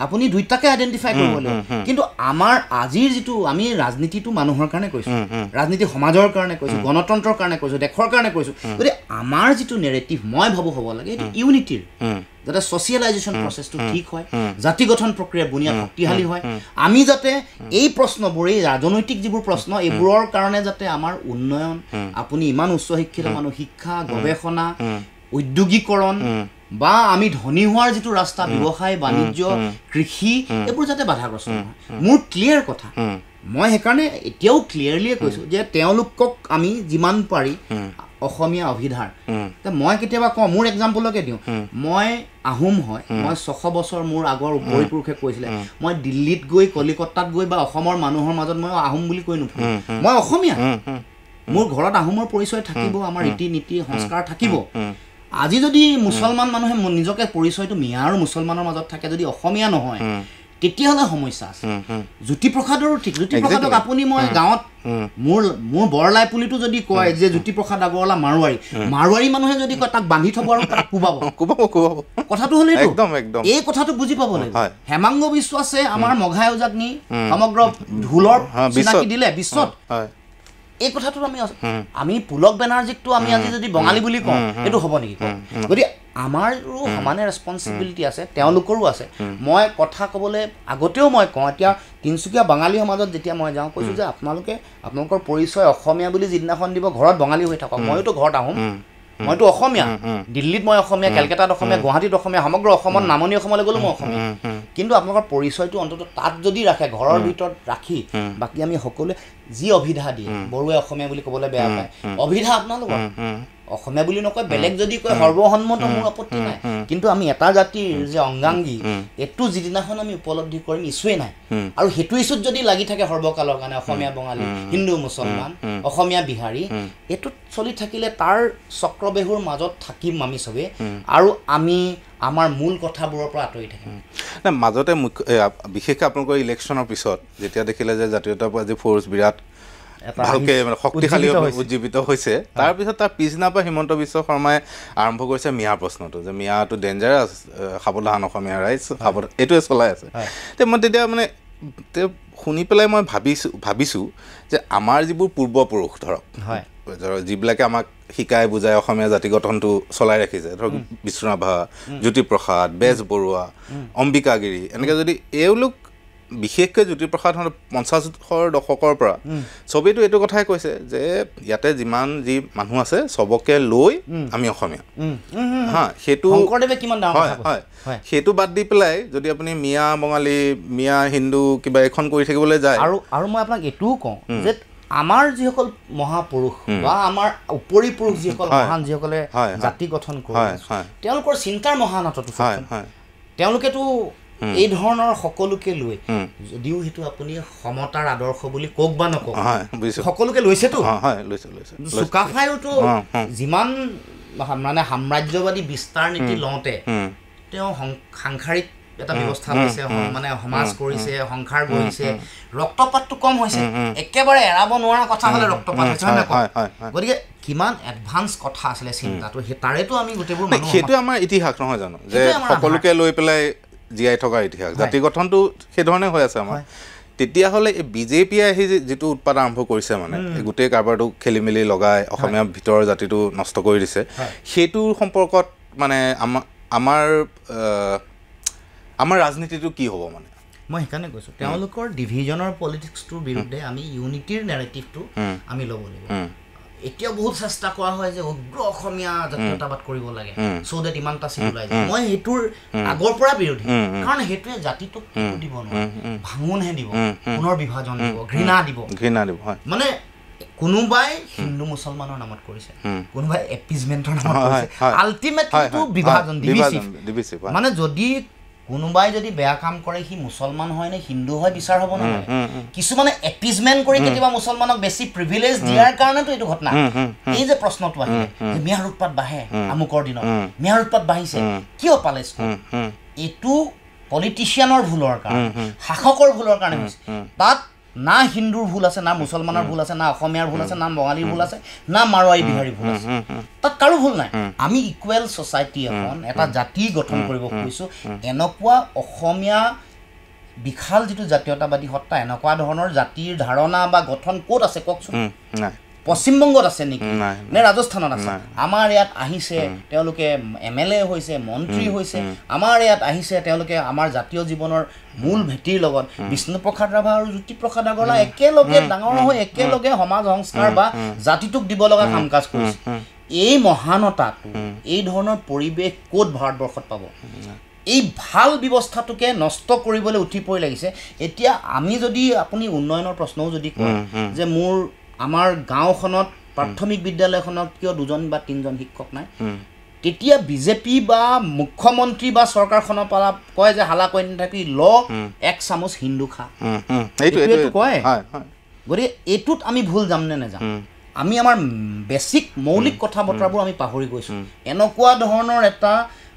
আপুনি দুইটাকে আইডেণ্টিফাই কৰিব লাগিব কিন্তু আমাৰ আজিৰ যিটো আমি ৰাজনীতিটো মানুহৰ কাৰণে কৈছোঁ ৰাজনীতি সমাজৰ কাৰণে কৈছোঁ গণতন্ত্ৰৰ কাৰণে কৈছোঁ দেশৰ কাৰণে কৈছোঁ গতিকে আমাৰ যিটো নেৰেটিভ মই ভাবোঁ হ'ব লাগে এইটো ইউনিটিৰ যাতে ছ'চিয়েলাইজেশ্যন প্ৰচেছটো ঠিক হয় জাতি গঠন প্ৰক্ৰিয়াৰ বুনিয়াদ শক্তিশালী হয় আমি যাতে এই প্ৰশ্নবোৰ এই ৰাজনৈতিক যিবোৰ প্ৰশ্ন এইবোৰৰ কাৰণে যাতে আমাৰ উন্নয়ন আপুনি ইমান উচ্চ শিক্ষিত মানুহ শিক্ষা গৱেষণা উদ্যোগীকৰণ বা আমি ধনী হোৱাৰ যিটো ৰাস্তা ব্যৱসায় বাণিজ্য কৃষি এইবোৰ যাতে বাধাগ্ৰস্ত নহয় মোৰ ক্লিয়াৰ কথা মই সেইকাৰণে এতিয়াও ক্লিয়াৰলিয়ে কৈছোঁ যে তেওঁলোকক আমি যিমান পাৰি অসমীয়া অভিধাৰ মই কেতিয়াবা কওঁ মোৰ এক্সাম্পলকে দিওঁ মই আহোম হয় মই ৬০০ বছৰ মোৰ আগৰ পৰিপুৰুষে কৈছিলে মই দিল্লীত গৈ কলিকতাত গৈ বা অসমৰ মানুহৰ মাজত মই আহোম বুলি কৈ নুফুৰো মই অসমীয়া মোৰ ঘৰত আহোমৰ পৰিচয় থাকিব আমাৰ ৰীতি নীতি সংস্কাৰ থাকিব আজি যদি মুছলমান মানুহে নিজকে পৰিচয়টো মিয়া আৰু মুছলমানৰ মাজত থাকে যদি অসমীয়া নহয় তেতিয়াহ'লে সমস্যা আছে জ্যোতিপ্ৰসাদৰো ঠিক জ্যোতিপ্ৰসাদক আপুনি মই গাঁৱত মোৰ বৰলাই পুলিটো যদি কয় যে জ্যোতিপ্ৰসাদ আগৰৱালা মাৰোৱাৰী মানুহে যদি কয় তাক বান্ধি থব আৰু তাক কোবাব কথাটো হ'লে এই কথাটো বুজি পাব লাগিব হেমাংগ বিশ্বাসে আমাৰ মঘাই ওজাগ্নি সমগ্ৰ ঢোলৰ চিনাকি দিলে বিশ্বত এই কথাটো আমি পুলক বেনাৰ্জীকটো আমি আজি যদি বঙালী বুলি কওঁ এইটো হ'ব নেকি গতিকে আমাৰো সমানে ৰেছপনচিবিলিটি আছে তেওঁলোকৰো আছে মই কথা ক'বলৈ আগতেও মই কওঁ এতিয়া তিনিচুকীয়া বাঙালী সমাজত যেতিয়া মই যাওঁ কৈছোঁ যে আপোনালোকৰ পৰিচয় অসমীয়া বুলি যিদিনাখন দিব ঘৰত বঙালী হৈ থাকক ময়োতো ঘৰত আহোম মইতো অসমীয়া দিল্লীত মই অসমীয়া কেলকাতাত অসমীয়া গুৱাহাটীত অসমীয়া সমগ্ৰ অসমত নামনি অসমলৈ গ'লো মই অসমীয়া কিন্তু আপোনালোকৰ পৰিচয়টো অন্ততঃ তাত যদি ৰাখে ঘৰৰ ভিতৰত ৰাখি বাকী আমি সকলোৱে যি অভিধা দিয়ে বড়োৱে অসমীয়া বুলি ক'বলৈ বেয়া পায় অভিধা আপোনালোকৰ অসমীয়া বুলি নকয় বেলেগ যদি কয় সৰ্বসন্মত মোৰ আপত্তি নাই কিন্তু আমি এটা জাতিৰ যে অংগাংগী এইটো যিদিনাখন আমি উপলব্ধি কৰিম ইছ্যুৱে নাই আৰু সেইটো ইছ্যুত যদি লাগি থাকে সৰ্বকালৰ কাৰণে অসমীয়া বঙালী হিন্দু মুছলমান অসমীয়া বিহাৰী এইটোত চলি থাকিলে তাৰ চক্ৰবেহুৰ মাজত থাকিম আমি চবেই আৰু আমি আমাৰ মূল কথাবোৰৰ পৰা আঁতৰি থাকিম মাজতে বিশেষকৈ আপোনালোকৰ ইলেকশ্যনৰ পিছত যেতিয়া দেখিলে যে জাতীয়তাবাদী ফ'ৰ্চ বিৰাট ভালকৈ মানে শক্তিশালী উজ্জীৱিত হৈছে তাৰপিছত তাৰ পিছদিনাৰ পৰা হিমন্ত বিশ্ব শৰ্মাই আৰম্ভ কৰিছে মিয়া প্ৰশ্নটো যে মিয়াটো ডেঞ্জাৰাছ সাৱধান অসমীয়া ৰাইজ সাৱধান এইটোৱে চলাই আছে তে মই তেতিয়া মানে শুনি পেলাই মই ভাবিছোঁ যে আমাৰ যিবোৰ পূৰ্বপুৰুষ ধৰক যিবিলাকে আমাক শিকাই বুজাই অসমীয়া জাতি গঠনটো চলাই ৰাখিছে ধৰক বিষ্ণুৰাভা জ্যোতিপ্ৰসাদ বেজবৰুৱা অম্বিকাগিৰি এনেকৈ যদি এওঁলোক বিশেষকৈ জ্যোতিপ্ৰসাদ 50ৰ দশকৰ পৰা চবেইতো এইটো কথাই কৈছে যে ইয়াতে যিমান যি মানুহ আছে চবকে লৈ আমি অসমীয়া হা সেইটো সেইটো বাদ দি পেলাই যদি আপুনি মিয়া বঙালী মিয়া হিন্দু কিবা এখন কৰি থাকিবলৈ যায় আৰু মই আপোনাক এইটোও কওঁ যে আমাৰ যিসকল মহাপুৰুষ বা আমাৰ উপৰি পুৰুষ যিসকল মহান যিসকলে জাতি গঠন কৰিছে তেওঁলোকৰ চিন্তাৰ মহানতাটো তেওঁলোকেতো এই ধৰণৰ সকলোকে লৈ যদিও সেইটো আপুনি সমতাৰ আদৰ্শ বুলি কওক বা নকওক সকলোকে লৈছেতো চুকাফাইওতো যিমান মানে সাম্ৰাজ্যবাদী বিস্তাৰ নীতি লওঁতে তেওঁ সাংসাৰিক এটা ব্যৱস্থা লৈছে মানে সমাজ কৰিছে সংসাৰ গঢ়িছে ৰক্তপাতটো কম হৈছে একেবাৰে এৰাব নোৱাৰা কথা হ'লে ৰক্তপাত হৈছে হয় নহয় গতিকে কিমান এডভান্স কথা আছিলে চিন্তাটো তাৰেতো আমি গোটেইবোৰ মানুহ সেইটো আমাৰ ইতিহাস নহয় জানো যে সকলোকে লৈ পেলাই জীয়াই থকাৰ ইতিহাস জাতি গঠনটো সেইধৰণে হৈ আছে আমাৰ তেতিয়াহ'লে এই বিজেপিয়ে আহি যিটো উৎপাত আৰম্ভ কৰিছে মানে গোটেই কাৰবাৰটো খেলি মেলি লগাই অসমীয়া ভিতৰৰ জাতিটো নষ্ট কৰি দিছে সেইটোৰ সম্পৰ্কত মানে আমাৰ ৰাজনীতিটো কি হ'ব মানে মই সেইকাৰণে কৈছোঁ তেওঁলোকৰ ডিভিজনৰ পলিটিক্সটোৰ বিৰুদ্ধে আমি ইউনিটিৰ নেৰেটিভটো আমি ল'ব লাগিব এতিয়া বহুত চেষ্টা কৰা হয় যে উগ্ৰ অসমীয়া জাতীয়তাবাদ কৰিব লাগে চ' ডেট ইমানটা চিট ওলাই যায় মই সেইটোৰ আগৰ পৰা বিৰোধী কাৰণ সেইটোৱে জাতিটোক দিব নোৱাৰে ভাঙোনহে দিব পুনৰ বিভাজন দিব ঘৃণা দিব মানে কোনোবাই হিন্দু মুছলমানৰ নামত কৰিছে কোনোবাই এপিজমেণ্টৰ নামত কৰিছে আল্টিমেটলিটো বিভাজন ডিভিচিভ মানে যদি কোনোবাই যদি বেয়া কাম কৰে সি মুছলমান হয় নে হিন্দু হয় বিচাৰ হ'ব নহয় কিছুমানে এপিজমেণ্ট কৰি কেতিয়াবা মুছলমানক বেছি প্ৰিভিলেজ দিয়াৰ কাৰণেতো এইটো ঘটনা এই যে প্ৰশ্নটো আহিলে যে মিয়াৰ উৎপাত বাঢ়ে আমুকৰ দিনত মিয়াৰ উৎপাত বাঢ়িছে কিয় পালে এইটো পলিটিচিয়ানৰ ভুলৰ কাৰণে শাসকৰ ভুলৰ কাৰণে হৈছে তাত না হিন্দুৰ ভুল আছে না মুছলমানৰ ভুল আছে না অসমীয়াৰ ভুল আছে না বঙালীৰ ভুল আছে না মাৰোৱাৰী বিহাৰীৰ ভুল আছে তাত কাৰো ভুল নাই আমি ইকুৱেল ছ'চাইটি এখন এটা জাতি গঠন কৰিব খুজিছোঁ এনেকুৱা অসমীয়া বিশাল যিটো জাতীয়তাবাদী সত্তা এনেকুৱা ধৰণৰ জাতিৰ ধাৰণা বা গঠন ক'ত আছে কওকচোন পশ্চিমবংগত আছে নেকি নে ৰাজস্থানত আছে আমাৰ ইয়াত আহিছে তেওঁলোকে MLA হৈছে মন্ত্ৰী হৈছে আমাৰ ইয়াত আহিছে তেওঁলোকে আমাৰ জাতীয় জীৱনৰ মূল ভেটিৰ লগত বিষ্ণুপ্ৰসাদ ৰাভা আৰু জ্যোতিপ্ৰসাদ আগৰৱালা একেলগে ডাঙৰ হৈ একেলগে সমাজ সংস্কাৰ বা জাতিটোক দিব লগা কাম কাজ কৰিছে এই মহানতাটো এই ধৰণৰ পৰিৱেশ ক'ত ভাৰতবৰ্ষত পাব এই ভাল ব্যৱস্থাটোকে নষ্ট কৰিবলৈ উঠি পৰি লাগিছে এতিয়া আমি যদি আপুনি উন্নয়নৰ প্ৰশ্নও যদি কয় যে আমাৰ গাঁওখনত প্ৰাথমিক বিদ্যালয়খনত কিয় 2জন বা 3জন শিক্ষক নাই তেতিয়া বিজেপি বা মুখ্যমন্ত্ৰী বা চৰকাৰখনৰ পৰা কয় যে হালা কৈ নাথাকি এক চামুচ হিন্দু খা এইটো কয় গতিকে এইটোত আমি ভুল যাম নে নেযাম আমি আমাৰ বেছিক মৌলিক কথা বতৰাবোৰ আমি পাহৰি গৈছোঁ এনেকুৱা ধৰণৰ এটা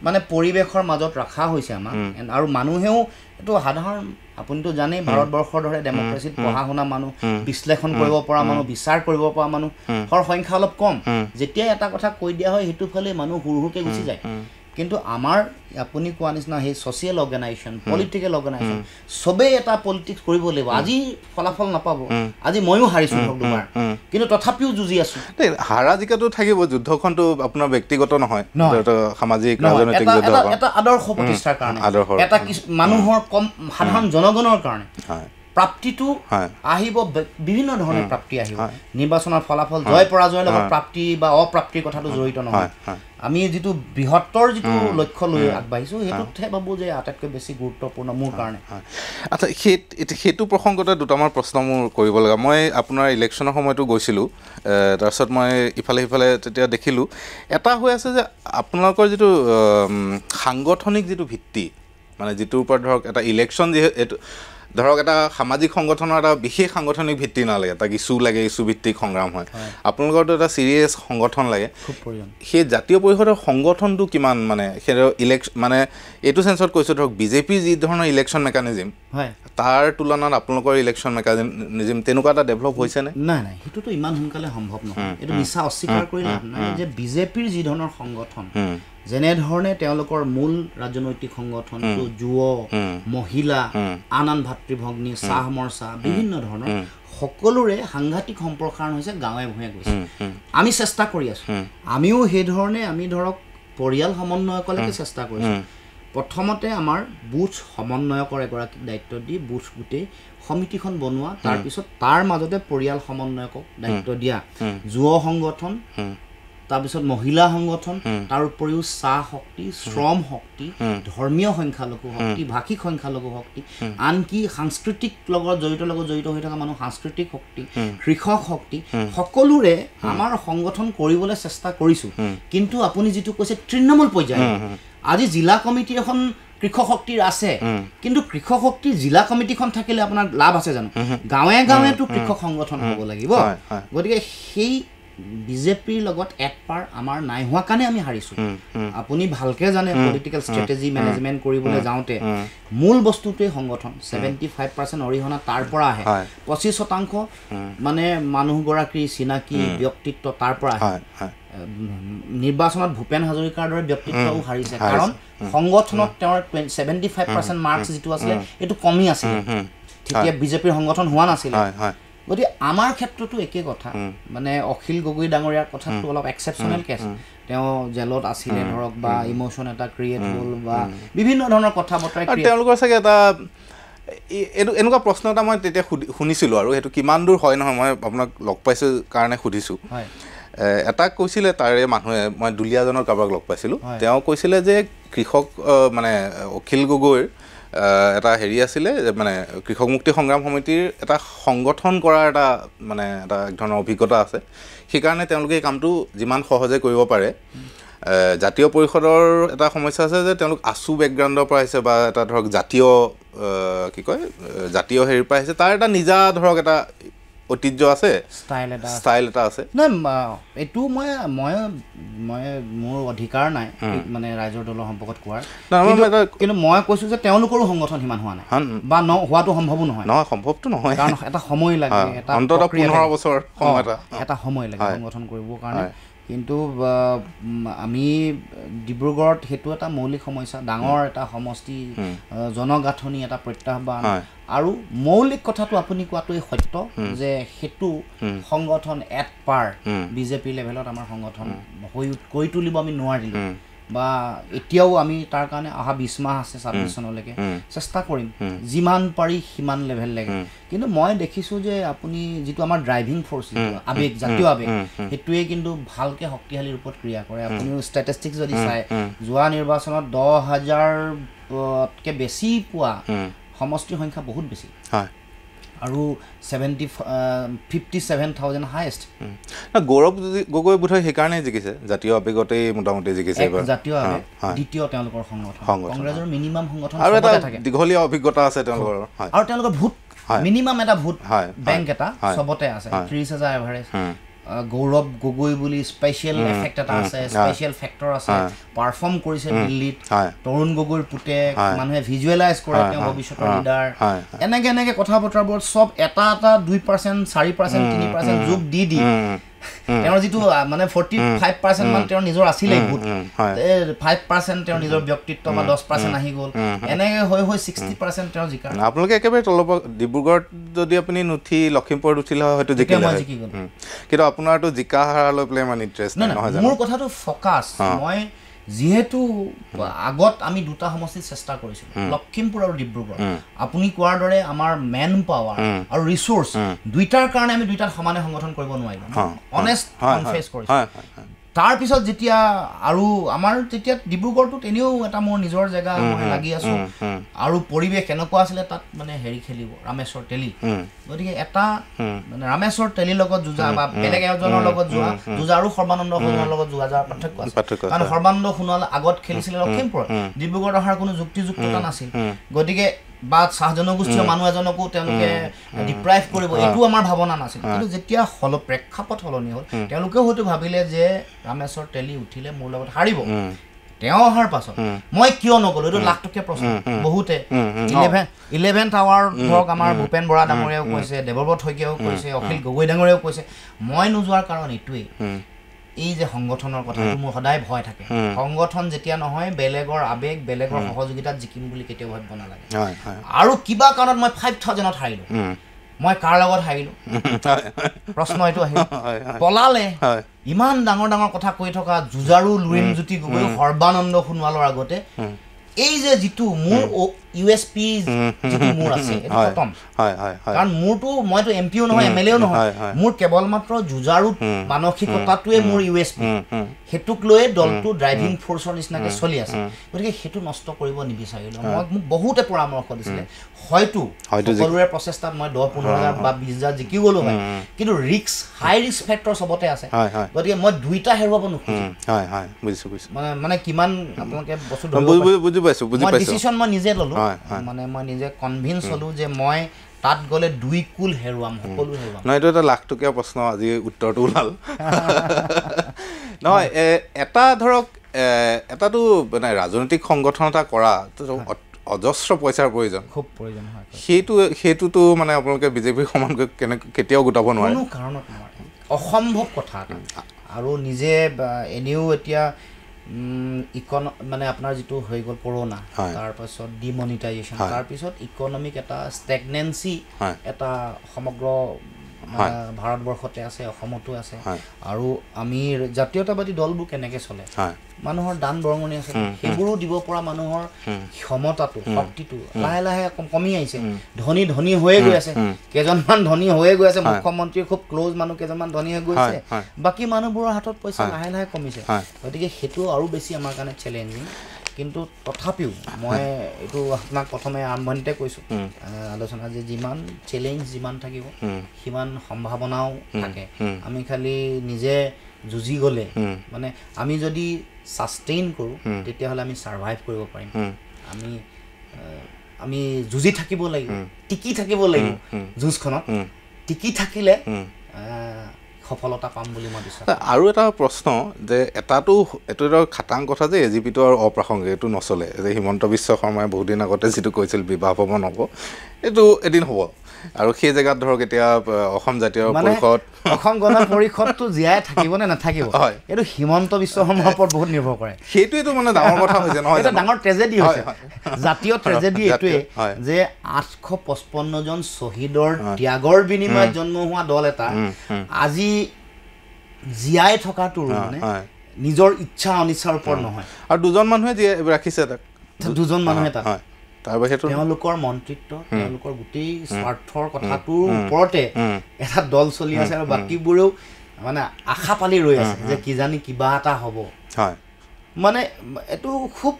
মানে পৰিৱেশৰ মাজত ৰখা হৈছে আমাক আৰু মানুহেও এইটো সাধাৰণ আপুনিতো জানেই ভাৰতবৰ্ষৰ দৰে ডেমক্ৰেচিত পঢ়া শুনা মানুহ বিশ্লেষণ কৰিব পৰা মানুহ বিচাৰ কৰিব পৰা মানুহৰ সংখ্যা অলপ কম যেতিয়া এটা কথা কৈ দিয়া হয় সেইটো ফালে মানুহ হুৰহুৰকৈ গুচি যায় কিন্তু আমাৰ আপুনি কোৱা নিচিনা সেই ছ'চিয়েল অৰ্গেনাইজেশ্যন পলিটিকেল অৰ্গেনাইজেশ্যন চবেই এটা পলিটিক্স কৰিব লাগিব আজি ফলাফল নাপাব আজি ময়ো হাৰিছোঁ ধৰক দুবাৰ কিন্তু তথাপিও যুঁজি আছোঁ হাৰা জিকাটো থাকিব যুদ্ধখনটো আপোনাৰ ব্যক্তিগত নহয় সামাজিক ৰাজনৈতিক যুদ্ধ এটা আদৰ্শ প্ৰতিষ্ঠাৰ কাৰণে এটা মানুহৰ কম সাধাৰণ জনগণৰ কাৰণে প্ৰাপ্তিটো আহিব বিভিন্ন ধৰণৰ প্ৰাপ্তি আহিব নিৰ্বাচনৰ ফলাফল জয় পৰাজয়ৰ লগত প্ৰাপ্তি বা অপ্ৰাপ্তিৰ কথাটো জড়িত নহয় আমি যিটো বৃহত্তৰ যিটো লক্ষ্য লৈ আগবাঢ়িছোঁ সেইটোতহে ভাবোঁ যে আটাইতকৈ বেছি গুৰুত্বপূৰ্ণ মোৰ কাৰণে আচ্ছা সেইটো প্ৰসংগতে দুটামান প্ৰশ্ন মোৰ কৰিব লগা মই আপোনাৰ ইলেকশ্যনৰ সময়তো গৈছিলোঁ তাৰপিছত মই ইফালে সিফালে তেতিয়া দেখিলোঁ এটা হৈ আছে যে আপোনালোকৰ যিটো সাংগঠনিক যিটো ভিত্তি মানে যিটোৰ ওপৰত ধৰক এটা ইলেকশ্যন যিহেতু ধৰক এটা সামাজিক সংগঠনৰ এটা বিশেষ সাংগঠনিক ভিত্তি নালাগে, তাক ইছ্যু লাগে, ইছ্যু ভিত্তিক সংগ্ৰাম হয়। আপোনালোকৰতো এটা চিৰিয়াছ সংগঠন লাগে। সেই জাতীয় পৰিষদৰ সংগঠনটো কিমান মানে সেই ইলেকশ্যন মানে এইটো চেঞ্চত কৈছোঁ ধৰক বিজেপিৰ যি ধৰণৰ ইলেকশ্যন মেকানিজিম তাৰ তুলনাত আপোনালোকৰ ইলেকশ্যন মেকানিজিম তেনেকুৱা এটা ডেভেলপ হৈছেনে? নাই নাই, সেইটোতো ইমান সোনকালে সম্ভৱ নহয়। এইটো মিছা অস্বীকাৰ কৰি লাভ নাই যে বিজেপিৰ যি ধৰণৰ সংগঠন, যেনেধৰণে তেওঁলোকৰ মূল ৰাজনৈতিক সংগঠনটো যুৱ, মহিলা, আন আন ভাতৃভগ্নী, চাহ মৰ্চা, বিভিন্ন ধৰণৰ সকলোৰে সাংঘাতিক সম্প্ৰসাৰণ হৈছে, গাঁৱে ভূঞে গৈছে। আমি চেষ্টা কৰি আছোঁ, আমিও সেই ধৰণে আমি ধৰক পৰিয়াল সমন্বয়কলৈকে চেষ্টা কৰিছোঁ। প্ৰথমতে আমাৰ বুথ সমন্বয়কৰ এগৰাকীক দায়িত্ব দি বুথ গোটেই সমিতিখন বনোৱা, তাৰপিছত তাৰ মাজতে পৰিয়াল সমন্বয়কক দায়িত্ব দিয়া, যুৱ সংগঠন, তাৰপিছত মহিলা সংগঠন, তাৰ উপৰিও চাহ শক্তি, শ্ৰম শক্তি, ধৰ্মীয় সংখ্যালঘু শক্তি, ভাষিক সংখ্যালঘু শক্তি, আনকি সাংস্কৃতিক লগত জড়িত হৈ থকা মানুহ সাংস্কৃতিক শক্তি, কৃষক শক্তি, সকলোৰে আমাৰ সংগঠন কৰিবলৈ চেষ্টা কৰিছোঁ। কিন্তু আপুনি যিটো কৈছে তৃণমূল পৰ্যায়ত, আজি জিলা কমিটি এখন কৃষক শক্তিৰ আছে, কিন্তু কৃষক শক্তিৰ জিলা কমিটিখন থাকিলে আপোনাৰ লাভ আছে জানো? গাঁৱে গাঁৱেতো কৃষক সংগঠন হ'ব লাগিব। গতিকে সেই বিজেপিৰ লগত এক পাৰ আমাৰ নাই হোৱা কাৰণে আমি হাৰিছোঁ। আপুনি ভালকৈ জানে পলিটিকেল ষ্ট্ৰেটেজি মেনেজমেণ্ট কৰিবলৈ যাওঁতে মূল বস্তুটোৱেই সংগঠন। 75% অৰিহণা তাৰ পৰা আহে, 25% মানে মানুহগৰাকীৰ চিনাকি ব্যক্তিত্ব তাৰ পৰা আহে। নিৰ্বাচনত ভূপেন হাজৰিকাৰ দৰে ব্যক্তিত্বও হাৰিছে, কাৰণ সংগঠনত তেওঁৰ 75% মাৰ্কছ যিটো আছিলে এইটো কমি আছিলে, তেতিয়া বিজেপিৰ সংগঠন হোৱা নাছিলে। গতিকে আমাৰ ক্ষেত্ৰতো একে কথা, মানে অখিল গগৈ ডাঙৰীয়াৰ কথাটো অলপ এক্সেপশ্যনেল কেছ। তেওঁ জেলত আছিলে ধৰক, বা ইম'শ্যন এটা ক্ৰিয়েট হ'ল, বা বিভিন্ন ধৰণৰ কথা বতৰা। তেওঁলোকৰ চাগে এটা এনেকুৱা প্ৰশ্ন এটা মই তেতিয়া শুনিছিলোঁ, আৰু সেইটো কিমান দূৰ হয় নহয় মই আপোনাক লগ পাইছোঁ কাৰণে সুধিছোঁ। এটা কৈছিলে তাৰে মানুহে, মই দুলীয়াজনৰ কাৰোবাক লগ পাইছিলোঁ, তেওঁ কৈছিলে যে কৃষক মানে অখিল গগৈৰ এটা হেৰি আছিলে, মানে কৃষক মুক্তি সংগ্ৰাম সমিতিৰ এটা সংগঠন কৰাৰ এটা মানে এটা এক ধৰণৰ অভিজ্ঞতা আছে, সেইকাৰণে তেওঁলোকে এই কামটো যিমান সহজে কৰিব পাৰে। জাতীয় পৰিষদৰ এটা সমস্যা আছে যে তেওঁলোক আছু বেকগ্ৰাউণ্ডৰ পৰা আহিছে, বা এটা ধৰক জাতীয় কি কয় জাতীয় হেৰিৰ পৰা আহিছে, তাৰ এটা নিজা ধৰক এটা ঐতিহ্য আছে, ষ্টাইল এটা আছে। নাই, এইটো মই মোৰ অধিকাৰ নাই মানে ৰাইজৰ দলৰ সম্পৰ্কত কোৱাৰ, কিন্তু মই কৈছোঁ যে তেওঁলোকৰো সংগঠন সিমান হোৱা নাই, বা হোৱাটো সম্ভৱো নহয়। সম্ভৱটো নহয়, কাৰণ এটা সময় লাগে, এটা 15 বছৰ এটা সময় লাগে সংগঠন কৰিবৰ কাৰণে। কিন্তু আমি ডিব্ৰুগড়ত সেইটো এটা মৌলিক সমস্যা, ডাঙৰ এটা সমষ্টি, জনগাঁথনি এটা প্ৰত্যাহ্বান। আৰু মৌলিক কথাটো আপুনি কোৱাটোৱেই সত্য যে সেইটো সংগঠন এট পাৰ বিজেপি লেভেলত আমাৰ সংগঠন কৰি তুলিব আমি নোৱাৰিলোঁ, বা এতিয়াও আমি তাৰ কাৰণে অহা 20 মাহ আছে 26 চনলৈকে চেষ্টা কৰিম যিমান পাৰি সিমান লেভেল লাগে। কিন্তু মই দেখিছোঁ যে আপুনি যিটো আমাৰ ড্ৰাইভিং ফ'ৰ্চ, আৱেগ, জাতীয় আৱেগ, সেইটোৱে কিন্তু ভালকৈ শক্তিশালী ৰূপত ক্ৰিয়া কৰে। আপুনিও ষ্টেটিষ্টিক্স যদি চায়, যোৱা নিৰ্বাচনত 10,000তকৈ বেছি পোৱা সমষ্টিৰ সংখ্যা বহুত বেছি, আৰু 57,000 হায়েষ্ট। গৌৰৱ গগৈ বোধহয় সেইকাৰণে জিকিছে, জাতীয় আৱেগতেই মোটামুটি জিকিছে। জাতীয় আৱেগ দ্বিতীয় তেওঁলোকৰ সংগঠন, কংগ্ৰেছৰ মিনিমাম সংগঠন, আৰু এটা দীঘলীয়া অভিজ্ঞতা আছে তেওঁলোকৰ, আৰু তেওঁলোকৰ ভোট মিনিমাম এটা ভোট বেংক এটা চবতে আছে, 30,000 এভাৰেজ। গৌৰৱ গগৈ বুলি স্পেচিয়েল এফেক্ট এটা আছে, স্পেচিয়েল ফেক্টৰ আছে, পাৰফৰ্ম কৰিছে দিল্লীত। তৰুণ গগৈৰ পুতেক, মানুহে ভিজুৱেলাইজ কৰে তেওঁ ভৱিষ্যতৰ লিডাৰ। এনেকৈ কথা বতৰাবোৰত চব এটা 2%, 4%, 3% যোগ দি তেওঁৰ যিটো মানে 45% মান তেওঁৰ নিজৰ আছিলে ভোট, 5% তেওঁৰ নিজৰ ব্যক্তিত্ব, বা 10% আহি গ'ল, এনেকৈ হৈ 60% তেওঁ জিকা। আপোনালোকে একেবাৰে তলৰ পৰা ডিব্ৰুগড়ত যদি আপুনি নুঠি লখিমপুৰত উঠিলে হয়তো জিকি গ'ল, কিন্তু আপোনাৰতো জিকা হাৰা লৈ পেলাই ইমান ইণ্টাৰেষ্ট নহয়। মোৰ কথাটো ফ'কাছ, মই যিহেতু আগত আমি দুটা সমষ্টিত চেষ্টা কৰিছিলোঁ, লখিমপুৰ আৰু ডিব্ৰুগড়। আপুনি কোৱাৰ দৰে আমাৰ মেন পাৱাৰ আৰু ৰিচোৰ্চ দুইটাৰ কাৰণে আমি দুইটাত সমানে সংগঠন কৰিব নোৱাৰিলোঁ, অনেষ্ট কনফেছ কৰিছোঁ। তাৰপিছত যেতিয়া আৰু আমাৰ তেতিয়া ডিব্ৰুগড়টোত এনেও এটা মোৰ নিজৰ জেগা মই লাগি আছোঁ, আৰু পৰিৱেশ এনেকুৱা আছিলে তাত মানে হেৰি খেলিব ৰামেশ্বৰ তেলী, গতিকে এটা মানে ৰামেশ্বৰ তেলীৰ লগত যুঁজা বা বেলেগ এজনৰ লগত যুঁজা আৰু সৰ্বানন্দ সোণোৱালৰ লগত যুঁজাৰ পাৰ্থক্য আছে। কাৰণ সৰ্বানন্দ সোণোৱাল আগত খেলিছিলে লখিমপুৰত, ডিব্ৰুগড়ত অহাৰ কোনো যুক্তিযুক্ততা নাছিল। গতিকে বা চাহ জনগোষ্ঠীয় মানুহ এজনকো তেওঁলোকে ডিপ্ৰাইভ কৰিব এইটো আমাৰ ভাৱনা নাছিল কিন্তু যেতিয়া প্ৰেক্ষাপট সলনি হ'ল তেওঁলোকেও হয়তো ভাবিলে যে ৰামেশ্বৰ তেলী উঠিলে মোৰ লগত হাৰিব তেওঁ অহাৰ পাছত মই কিয় নগ'লো এইটো লাখ টকীয়া প্ৰশ্ন বহুতে 11th আৱাৰ ধৰক আমাৰ ভূপেন বৰা ডাঙৰীয়াও কৈছে দেৱব্ৰত শইকীয়াও কৈছে অখিল গগৈ ডাঙৰীয়াও কৈছে মই নোযোৱাৰ কাৰণ এইটোৱেই এই যে সংগঠনৰ কথাটো মোৰ সদায় ভয় থাকে সংগঠন যেতিয়া নহয় বেলেগৰ আবেগ বেলেগৰ সহযোগিতাত জিকিম বুলি কেতিয়াও ভাবিব নালাগে আৰু কিবা কাৰণত মই 5000ত হাৰিলো মই কাৰ লগত হাৰিলো প্ৰশ্ন এইটো আহিল পলালে ইমান ডাঙৰ ডাঙৰ কথা কৈ থকা যুঁজাৰু লুৰিণজ্যোতি গগৈ সৰ্বানন্দ সোণোৱালৰ আগতে এই যে যিটো মোৰ ইউএছপি যিটো মোৰ আছে এইটো খতম কাৰণ মোৰটো মইতো এমপিও নহয় এমএলএও নহয় মোৰ কেৱল মাত্ৰ যুঁজাৰু মানসিকতাটোৱে মোৰ ইউএছপি হেতুক লৈ দলটো ড্ৰাইভিং ফোৰ্সৰ নিচিনাকে চলি আছে গতিকে হেতু নষ্ট কৰিব নিবিচাৰিলো মোক বহুতে পৰামৰ্শ দিছিলে হয়তো সকলোৰে প্ৰচেষ্টাত মই 10-15,000 বা 20,000 জিকি গলো হয় কিন্তু হাই ৰিস্ক ফেক্টৰ সবতে আছে গতিকে মই দুইটা হেৰুৱাব নোখোজো বুজিছো মানে কিমান আপোনালোকে বস্তু বুজি পাইছো ডিসিশন মই নিজে ললো মানে মই নিজে কনভিন্স হলো যে মই তাত গলে দুই কুল হেৰুৱাম সকলো হেৰুৱাম নহয় এইটো এটা লাখ টকীয়া প্ৰশ্ন আজি উত্তৰটো ওলাল নহয় এটা ধৰক এটাতো মানে ৰাজনৈতিক সংগঠন এটা কৰা অজস্ৰ পইচাৰ প্ৰয়োজন খুব প্ৰয়োজন হয় সেইটোতো মানে আপোনালোকে বিজেপিৰ সমানকৈ কেতিয়াও গোটাব নোৱাৰে কোনো কাৰণত নোৱাৰে অসম্ভৱ কথা আৰু নিজে এনেও এতিয়া মানে আপোনাৰ যেটো হৈ গ'ল কৰোনা তাৰ পাছত ডিমনিটাইজেশন তাৰ পিছত ইকোনমিক এটা ষ্টেগনেন্সি এটা সমগ্ৰ ভাৰতবৰ্ষতে আছে অসমতো আছে আৰু আমি জাতীয়তাবাদী দলবোৰ কেনেকৈ চলে মানুহৰ দান বৰঙণি আছে সেইবোৰো দিব পৰা মানুহৰ ক্ষমতাটো শক্তিটো লাহে লাহে কমি আহিছে ধনী হৈয়ে গৈ আছে কেজনমান ধনী হৈয়ে গৈ আছে মুখ্যমন্ত্ৰী খুব ক্লোজ মানুহ কেজনমান ধনী হৈ গৈছে বাকি মানুহবোৰৰ হাতত পইচা লাহে লাহে কমিছে গতিকে হেতু আৰু বেছি আমাৰ কাৰণে চ্যালেঞ্জিং কিন্তু তথাপিও মই এইটো আপোনাক প্ৰথমে আৰম্ভণিতে কৈছো আলোচনা যে যিমান চ্যালেঞ্জ যিমান থাকিব সিমান সম্ভাৱনাও থাকে আমি খালি নিজে যুঁজি গলে মানে আমি যদি সাস্টেইন কৰো তেতিয়া হলে আমি সাৰ্ভাইভ কৰিব পাৰিম আমি যুঁজি থাকিব লাগিব টিকি থাকিব লাগিব যুঁজখনত টিকি থাকিলে সফলতা পাম বুলি মই বিশ্বাস আৰু এটা প্ৰশ্ন যে এটাটো খাটাং কথা যে এজিপিটো আৰু অপ্ৰাসংগিক এইটো নচলে যে হিমন্ত বিশ্ব শৰ্মাই বহুত দিন আগতে যেটো কৈছিল বিবাহ ভৱন হ'ব এইটো এদিন হ'ব আৰু সেই জায়গাত ধৰক এতিয়া অসম জাতীয় পৰিষদ অসম গণ পৰিষদটো জিয়াই থাকিব নে নাথাকিব এইটো হিমন্ত বিশ্ব শৰ্মাৰ ওপৰত বহুত নিৰ্ভৰ কৰে সেইটোৱেটো মানে ডাঙৰ কথা হৈছে নহয় এটা ডাঙৰ ট্ৰেজেডি হৈছে জাতীয় ট্ৰেজেডি এটোৱে যে 855 জন শহীদৰ ত্যাগৰ বিনিময়ত জন্ম হোৱা দল এটা আজি জিয়াই থকাটো মানে নিজৰ ইচ্ছা অনিচ্ছাৰ ওপৰত নহয় আৰু দুজন মানুহে ৰাখিছে তাক দুজন মানুহে তাক তাৰ বাহিৰেটো তেওঁলোকৰ মন্ত্ৰিত্ব তেওঁলোকৰ গোটেই স্বাৰ্থৰ কথাটোৰ ওপৰতে এটা দল চলি আছে আৰু বাকিবোৰেও মানে আশা পালি ৰৈ আছে যে কিজানি কিবা এটা হ'ব মানে এটো খুব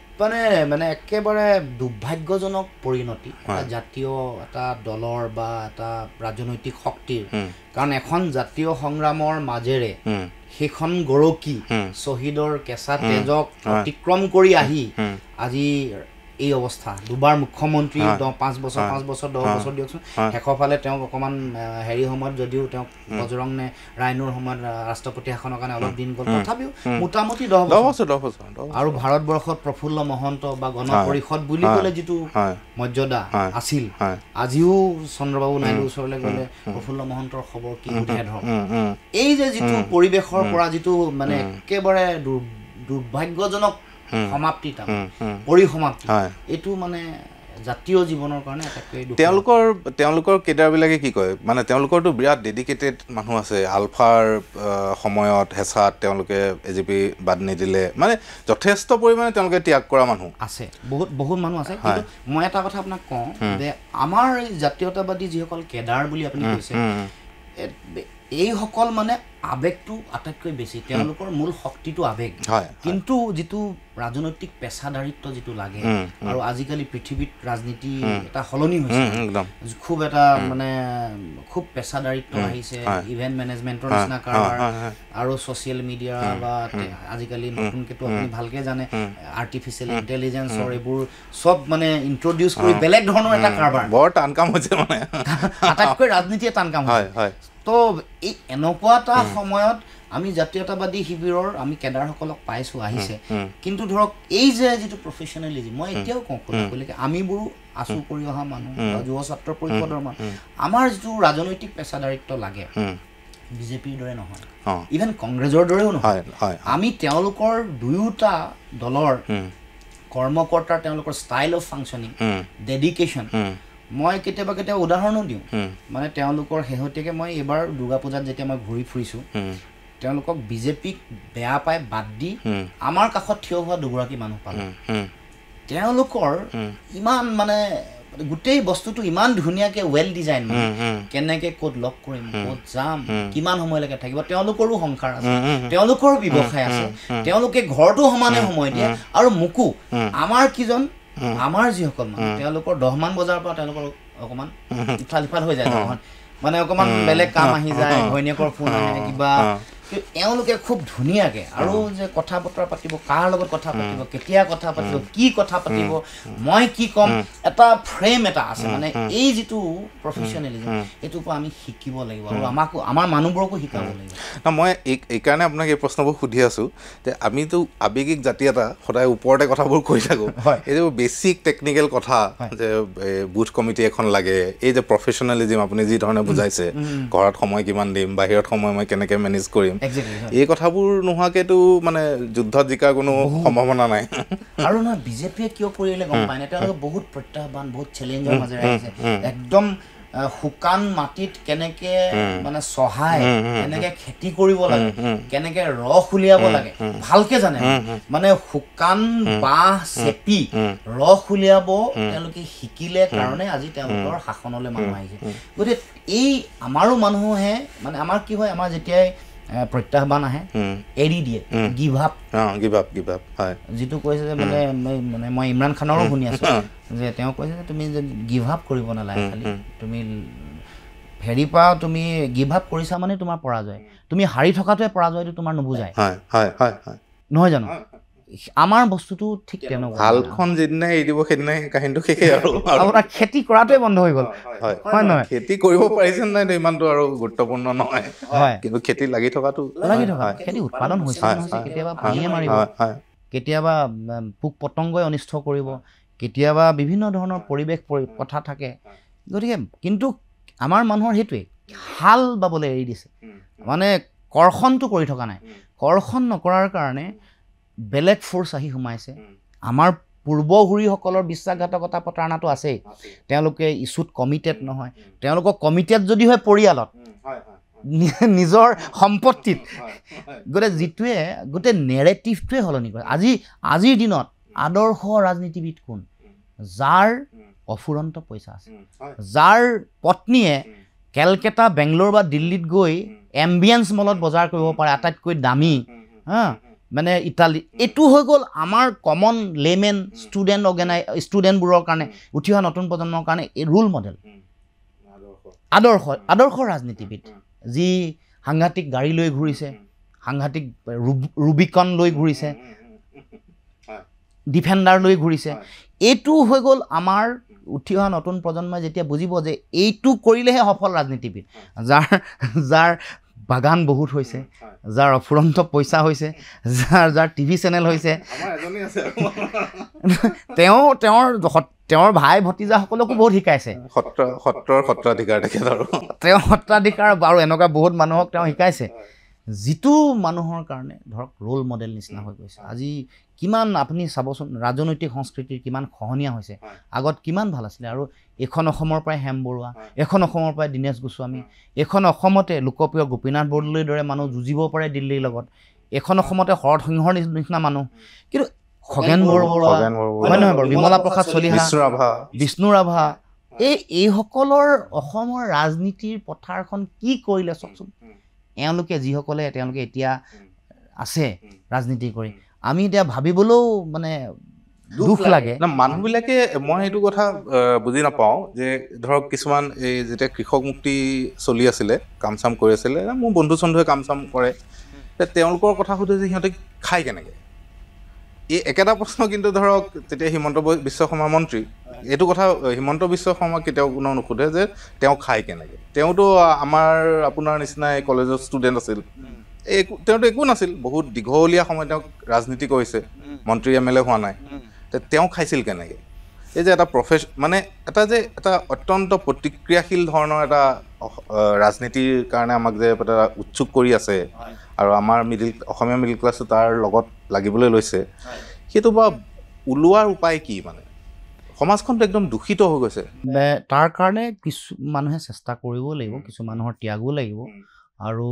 মানে একেবাৰে দুৰ্ভাগ্যজনক পৰিণতি জাতীয় এটা দলৰ বা এটা ৰাজনৈতিক শক্তিৰ কাৰণ এখন জাতীয় সংগ্ৰামৰ মাজেৰে সেইখন গৰকি শহীদৰ কেঁচা তেজক অতিক্ৰম কৰি আহি আজি এই অৱস্থা দুবাৰ মুখ্যমন্ত্ৰী 5 বছৰ 10 বছৰ দিয়কচোন হেকফালে তেওঁ অকমান হেৰি সময়ত যদিও তেওঁ বজৰং নে ৰাইনুৰ সময়ত ৰাষ্ট্ৰপতি শাসনৰ কাৰণে অলপ দিন গল তথাপিও মোটামুটি 10 বছৰ আৰু ভাৰতবৰ্ষত প্ৰফুল্ল মহন্ত বা গণ পৰিষদ বুলি ক'লে যেটো মৰ্যাদা আছিল আজিও চন্দ্ৰবাবু নাইডুৰ ওচৰলৈ গলে প্ৰফুল্ল মহন্তৰ খবৰ কি উঠে ধৰ এই যে যেটো পৰিবেশৰ পৰা যেটো মানে একেবাৰে দুৰ্ভাগ্যজনক সমাপ্তিটা পৰিসমাপ্তি এটো মানে জাতীয় জীৱনৰ কাৰণে এটাকৈ তেওঁলোকৰ কেডাৰবিলাকে কি কয় মানে তেওঁলোকৰটো বিৰাট ডেডিকেটেড মানুহ আছে আলফাৰ সময়ত হেছাত তেওঁলোকে এজিপি বাদ নিদিলে মানে যথেষ্ট পৰিমাণে তেওঁলোকে ত্যাগ কৰা মানুহ আছে বহুত মানুহ আছে কিন্তু মই এটা কথা আপোনাক কওঁ যে আমাৰ জাতীয়তাবাদী যিসকল কেডাৰ বুলি আপুনি কৈছে এই সকল মানে আবেগটো আটাইতকৈ বেছি তেওঁলোকৰ মূল শক্তিটো আবেগ কিন্তু যিটো ৰাজনৈতিক পেছাদাৰিত্ব যিটো লাগে আৰু আজিকালি পৃথিৱীত ৰাজনীতি এটা সলনি হৈছে খুব এটা মানে খুব পেছাদাৰিত্ব আহিছে ইভেন্ট মেনেজমেণ্টৰ নিচিনা কাৰবাৰ আৰু ছ'চিয়েল মিডিয়া বা আজিকালি নতুনকেতো আপুনি ভালকৈ জানে আৰ্টিফিচিয়েল ইণ্টেলিজেঞ্চৰ এইবোৰ চব মানে ইণ্ট্ৰডিউচ কৰি বেলেগ ধৰণৰ এটা কাৰবাৰ বৰ টান কাম হৈছে মানে আটাইতকৈ ৰাজনীতিয়ে টান কাম হৈছে তো এই এনেকুৱা এটা সময়ত আমি জাতীয়তাবাদী শিবিৰৰ আমি কেডাৰসকলক পাইছোঁ আহিছে কিন্তু ধৰক এই যে যিটো প্ৰফেচনেলিজিম মই এতিয়াও কওঁ ক'লৈকে আমিবোৰো আঁচু কৰি অহা মানুহ বা যুৱ ছাত্ৰ পৰিষদৰ মানুহ আমাৰ যিটো ৰাজনৈতিক পেছাদাৰিত্ব লাগে বিজেপিৰ দৰে নহয় ইভেন কংগ্ৰেছৰ দৰেও নহয় আমি তেওঁলোকৰ দুয়োটা দলৰ কৰ্মকৰ্তাৰ তেওঁলোকৰ ষ্টাইল অফ ফাংচনিং ডেডিকেশ্যন মই কেতিয়াবা উদাহৰণো দিওঁ মানে তেওঁলোকৰ শেহতীয়াকৈ মই এইবাৰ দুৰ্গা পূজাত যেতিয়া মই ঘূৰি ফুৰিছোঁ তেওঁলোকক বিজেপিক বেয়া পাই বাদ দি আমাৰ কাষত থিয় হোৱা দুগৰাকী মানুহ পালোঁ তেওঁলোকৰ ইমান মানে গোটেই বস্তুটো ইমান ধুনীয়াকৈ ৱেল ডিজাইন কেনেকৈ ক'ত লগ কৰিম ক'ত যাম কিমান সময়লৈকে থাকিব তেওঁলোকৰো সংসাৰ আছে তেওঁলোকৰ ব্যৱসায় আছে তেওঁলোকে ঘৰটো সমানে সময় দিয়ে আৰু মোকো আমাৰ কিজন আমাৰ যিসকল মানুহ তেওঁলোকৰ 10 মান বজাৰ পৰা তেওঁলোকৰ অকণমান ইফাল সিফাল হৈ যায় মানে অকণমান বেলেগ কাম আহি যায় ঘৈণীয়েকৰ ফোন আহে কিবা এওঁলোকে খুব ধুনীয়াকৈ আৰু যে কথা বতৰা পাতিব কাৰ লগত কথা পাতিব কেতিয়া কথা পাতিব কি কথা পাতিব মই কি ক'ম এটা ফ্ৰেম এটা আছে মানে এই যিটো প্ৰফেচনেলিজম এইটোৰ পৰা আমি শিকিব লাগিব আৰু আমাকো আমাৰ মানুহবোৰকো শিকাব লাগিব মই এইকাৰণে আপোনাক এই প্ৰশ্নবোৰ সুধি আছোঁ যে আমিতো আৱেগিক জাতি এটা সদায় ওপৰতে কথাবোৰ কৈ থাকোঁ এই যে বেছিক টেকনিকেল কথা যে বুথ কমিটি এখন লাগে এই যে প্ৰফেচনেলিজিম আপুনি যি ধৰণে বুজাইছে ঘৰত সময় কিমান দিম বাহিৰত সময় মই কেনেকৈ মেনেজ কৰিম এই কথাবোৰ নোহোৱাকেতো মানে যুদ্ধত জিকাৰ কোনো সম্ভাৱনা নাই আৰু নহয় বিজেপিয়ে কিয় কৰিলে গম পায় নে তেওঁলোকে বহুত প্ৰত্যাহ্বান বহুত চেলেঞ্জৰ মাজেৰে আহিছে একদম শুকান মাটিত কেনেকে মানে সহায় কেনেকে খেতি কৰিব লাগে কেনেকে ৰস উলিয়াব লাগে ভালকে জানে মানে শুকান বাহ চেপি ৰস উলিয়াব তেওঁলোকে শিকিলে কাৰণে আজি তেওঁলোকৰ শাসনলৈ মানুহ আহিছে গতিকে এই আমাৰো মানুহে মানে আমাৰ কি হয় আমাৰ যেতিয়াই প্ৰত্যাহ্বান আহে এৰি দিয়ে গিভ আপ হয় যিটো কৈছে যে মানে মই ইমৰান খানৰো শুনি আছোঁ যে তেওঁ কৈছে যে তুমি যদি গিভ আপ কৰিব নালাগে খালি তুমি হেৰি পৰা তুমি গিভ আপ কৰিছা মানে তোমাৰ পৰাজয় তুমি হাৰি থকাটোৱে পৰাজয়টো তোমাৰ নুবুজায় নহয় জানো আমাৰ বস্তুটো ঠিক তেনেকুৱা হালখন যিদিনাই এৰি দিব সেইদিনাই কাহিনীটো শেষেই আৰু আপোনাৰ খেতি কৰাটোৱে বন্ধ হৈ গ'ল হয় নহয় খেতি কৰিব পাৰিছে নাই ইমানটো আৰু গুৰুত্বপূৰ্ণ নহয় কিন্তু খেতি লাগি থকা খেতি উৎপাদন হৈছে কেতিয়াবা পানীয়ে মাৰিব কেতিয়াবা পোক পতংগই অনিষ্ট কৰিব কেতিয়াবা বিভিন্ন ধৰণৰ পৰিৱেশ কথা থাকে গতিকে কিন্তু আমাৰ মানুহৰ সেইটোৱে হাল বাবলৈ এৰি দিছে মানে কৰ্ষণটো কৰি থকা নাই কৰ্ষণ নকৰাৰ কাৰণে বেলেগ ফ'ৰ্চ আহি সোমাইছে আমাৰ পূৰ্বসূৰীসকলৰ বিশ্বাসঘাতকতা প্ৰতাৰণাটো আছেই তেওঁলোকে ইছ্যুত কমিটেড নহয় তেওঁলোকক কমিটেড যদি হয় পৰিয়ালত নিজৰ সম্পত্তিত গতিকে যিটোৱে গোটেই নেৰেটিভটোৱে সলনি কৰে আজিৰ দিনত আদৰ্শ ৰাজনীতিবিদ কোন যাৰ অফুৰন্ত পইচা আছে যাৰ পত্নীয়ে কেলকাতা বেংগলোৰ বা দিল্লীত গৈ এম্বিয়েন্স মলত বজাৰ কৰিব পাৰে আটাইতকৈ দামী মানে ইটালী এইটো হৈ গ'ল আমাৰ কমন লেমেন ষ্টুডেণ্টবোৰৰ কাৰণে উঠি অহা নতুন প্ৰজন্মৰ কাৰণে এই ৰোল মডেল আদৰ্শ ৰাজনীতিবিদ যি সাংঘাতিক গাড়ী লৈ ঘূৰিছে সাংঘাতিক ৰুবিকন লৈ ঘূৰিছে ডিফেণ্ডাৰ লৈ ঘূৰিছে এইটো হৈ গ'ল আমাৰ উঠি অহা নতুন প্ৰজন্মই যেতিয়া বুজিব যে এইটো কৰিলেহে সফল ৰাজনীতিবিদ যাৰ বাগান বহুত হৈছে যাৰ অফুৰন্ত পইচা হৈছে যাৰ টিভি চেনেল হৈছে তেওঁৰ ভাই ভতিজাসকলকো বহুত শিকাইছে সত্ৰাধিকাৰ তেওঁ সত্ৰাধিকাৰ আৰু এনেকুৱা বহুত মানুহক তেওঁ শিকাইছে যিটো মানুহৰ কাৰণে ধৰক ৰোল মডেল নিচিনা হৈ গৈছে আজি কিমান আপুনি চাবচোন ৰাজনৈতিক সংস্কৃতিৰ কিমান খহনীয়া হৈছে আগত কিমান ভাল আছিলে আৰু এখন অসমৰ পৰাই হেম বৰুৱা এখন অসমৰ পৰাই দীনেশ গোস্বামী এখন অসমতে লোকপ্ৰিয় গোপীনাথ বৰদলৈৰ দৰে মানুহ যুঁজিব পাৰে দিল্লীৰ লগত এখন অসমতে শৰৎ সিংহৰ নিচিনা মানুহ কিন্তু খগেন বৰবৰুৱা হয় নহয় বাৰু বিমলা প্ৰসাদ চলিহা বিষ্ণু ৰাভা এইসকলৰ অসমৰ ৰাজনীতিৰ পথাৰখন কি কৰিলে চাওকচোন এওঁলোকে যিসকলে তেওঁলোকে এতিয়া আছে ৰাজনীতি কৰি আমি এতিয়া ভাবিবলৈও মানে দুখ লাগে মানুহবিলাকে মই এইটো কথা বুজি নাপাওঁ যে ধৰক কিছুমান এই যেতিয়া কৃষক মুক্তি চলি আছিলে কাম চাম কৰি আছিলে মোৰ বন্ধু চন্ধুৱে কাম চাম কৰে তেওঁলোকৰ কথা সোধে যে সিহঁতে খায় কেনেকৈ এই একেটা প্ৰশ্ন কিন্তু ধৰক তেতিয়া হিমন্ত বিশ্ব শৰ্মা মন্ত্ৰী এইটো কথা হিমন্ত বিশ্ব শৰ্মা কেতিয়াও কোনেও নুসুধে যে তেওঁ খায় কেনেকৈ তেওঁতো আমাৰ আপোনাৰ নিচিনা এই কলেজৰ ষ্টুডেণ্ট আছিল তেওঁতো একো নাছিল বহুত দীঘলীয়া সময় তেওঁক ৰাজনীতি কৰিছে মন্ত্ৰী MLA হোৱা নাই তেওঁ খাইছিল কেনেকৈ এই যে এটা মানে এটা অত্যন্ত প্ৰতিক্ৰিয়াশীল ধৰণৰ এটা ৰাজনীতিৰ কাৰণে আমাক যে এটা উৎসুক কৰি আছে আৰু আমাৰ অসমীয়া মিডিল ক্লাছে তাৰ লগত লাগিবলৈ লৈছে সেইটো বা ওলোৱাৰ উপায় কি মানে সমাজখনটো একদম দূষিত হৈ গৈছে তাৰ কাৰণে কিছু মানুহে চেষ্টা কৰিব লাগিব কিছু মানুহৰ ত্যাগো লাগিব আৰু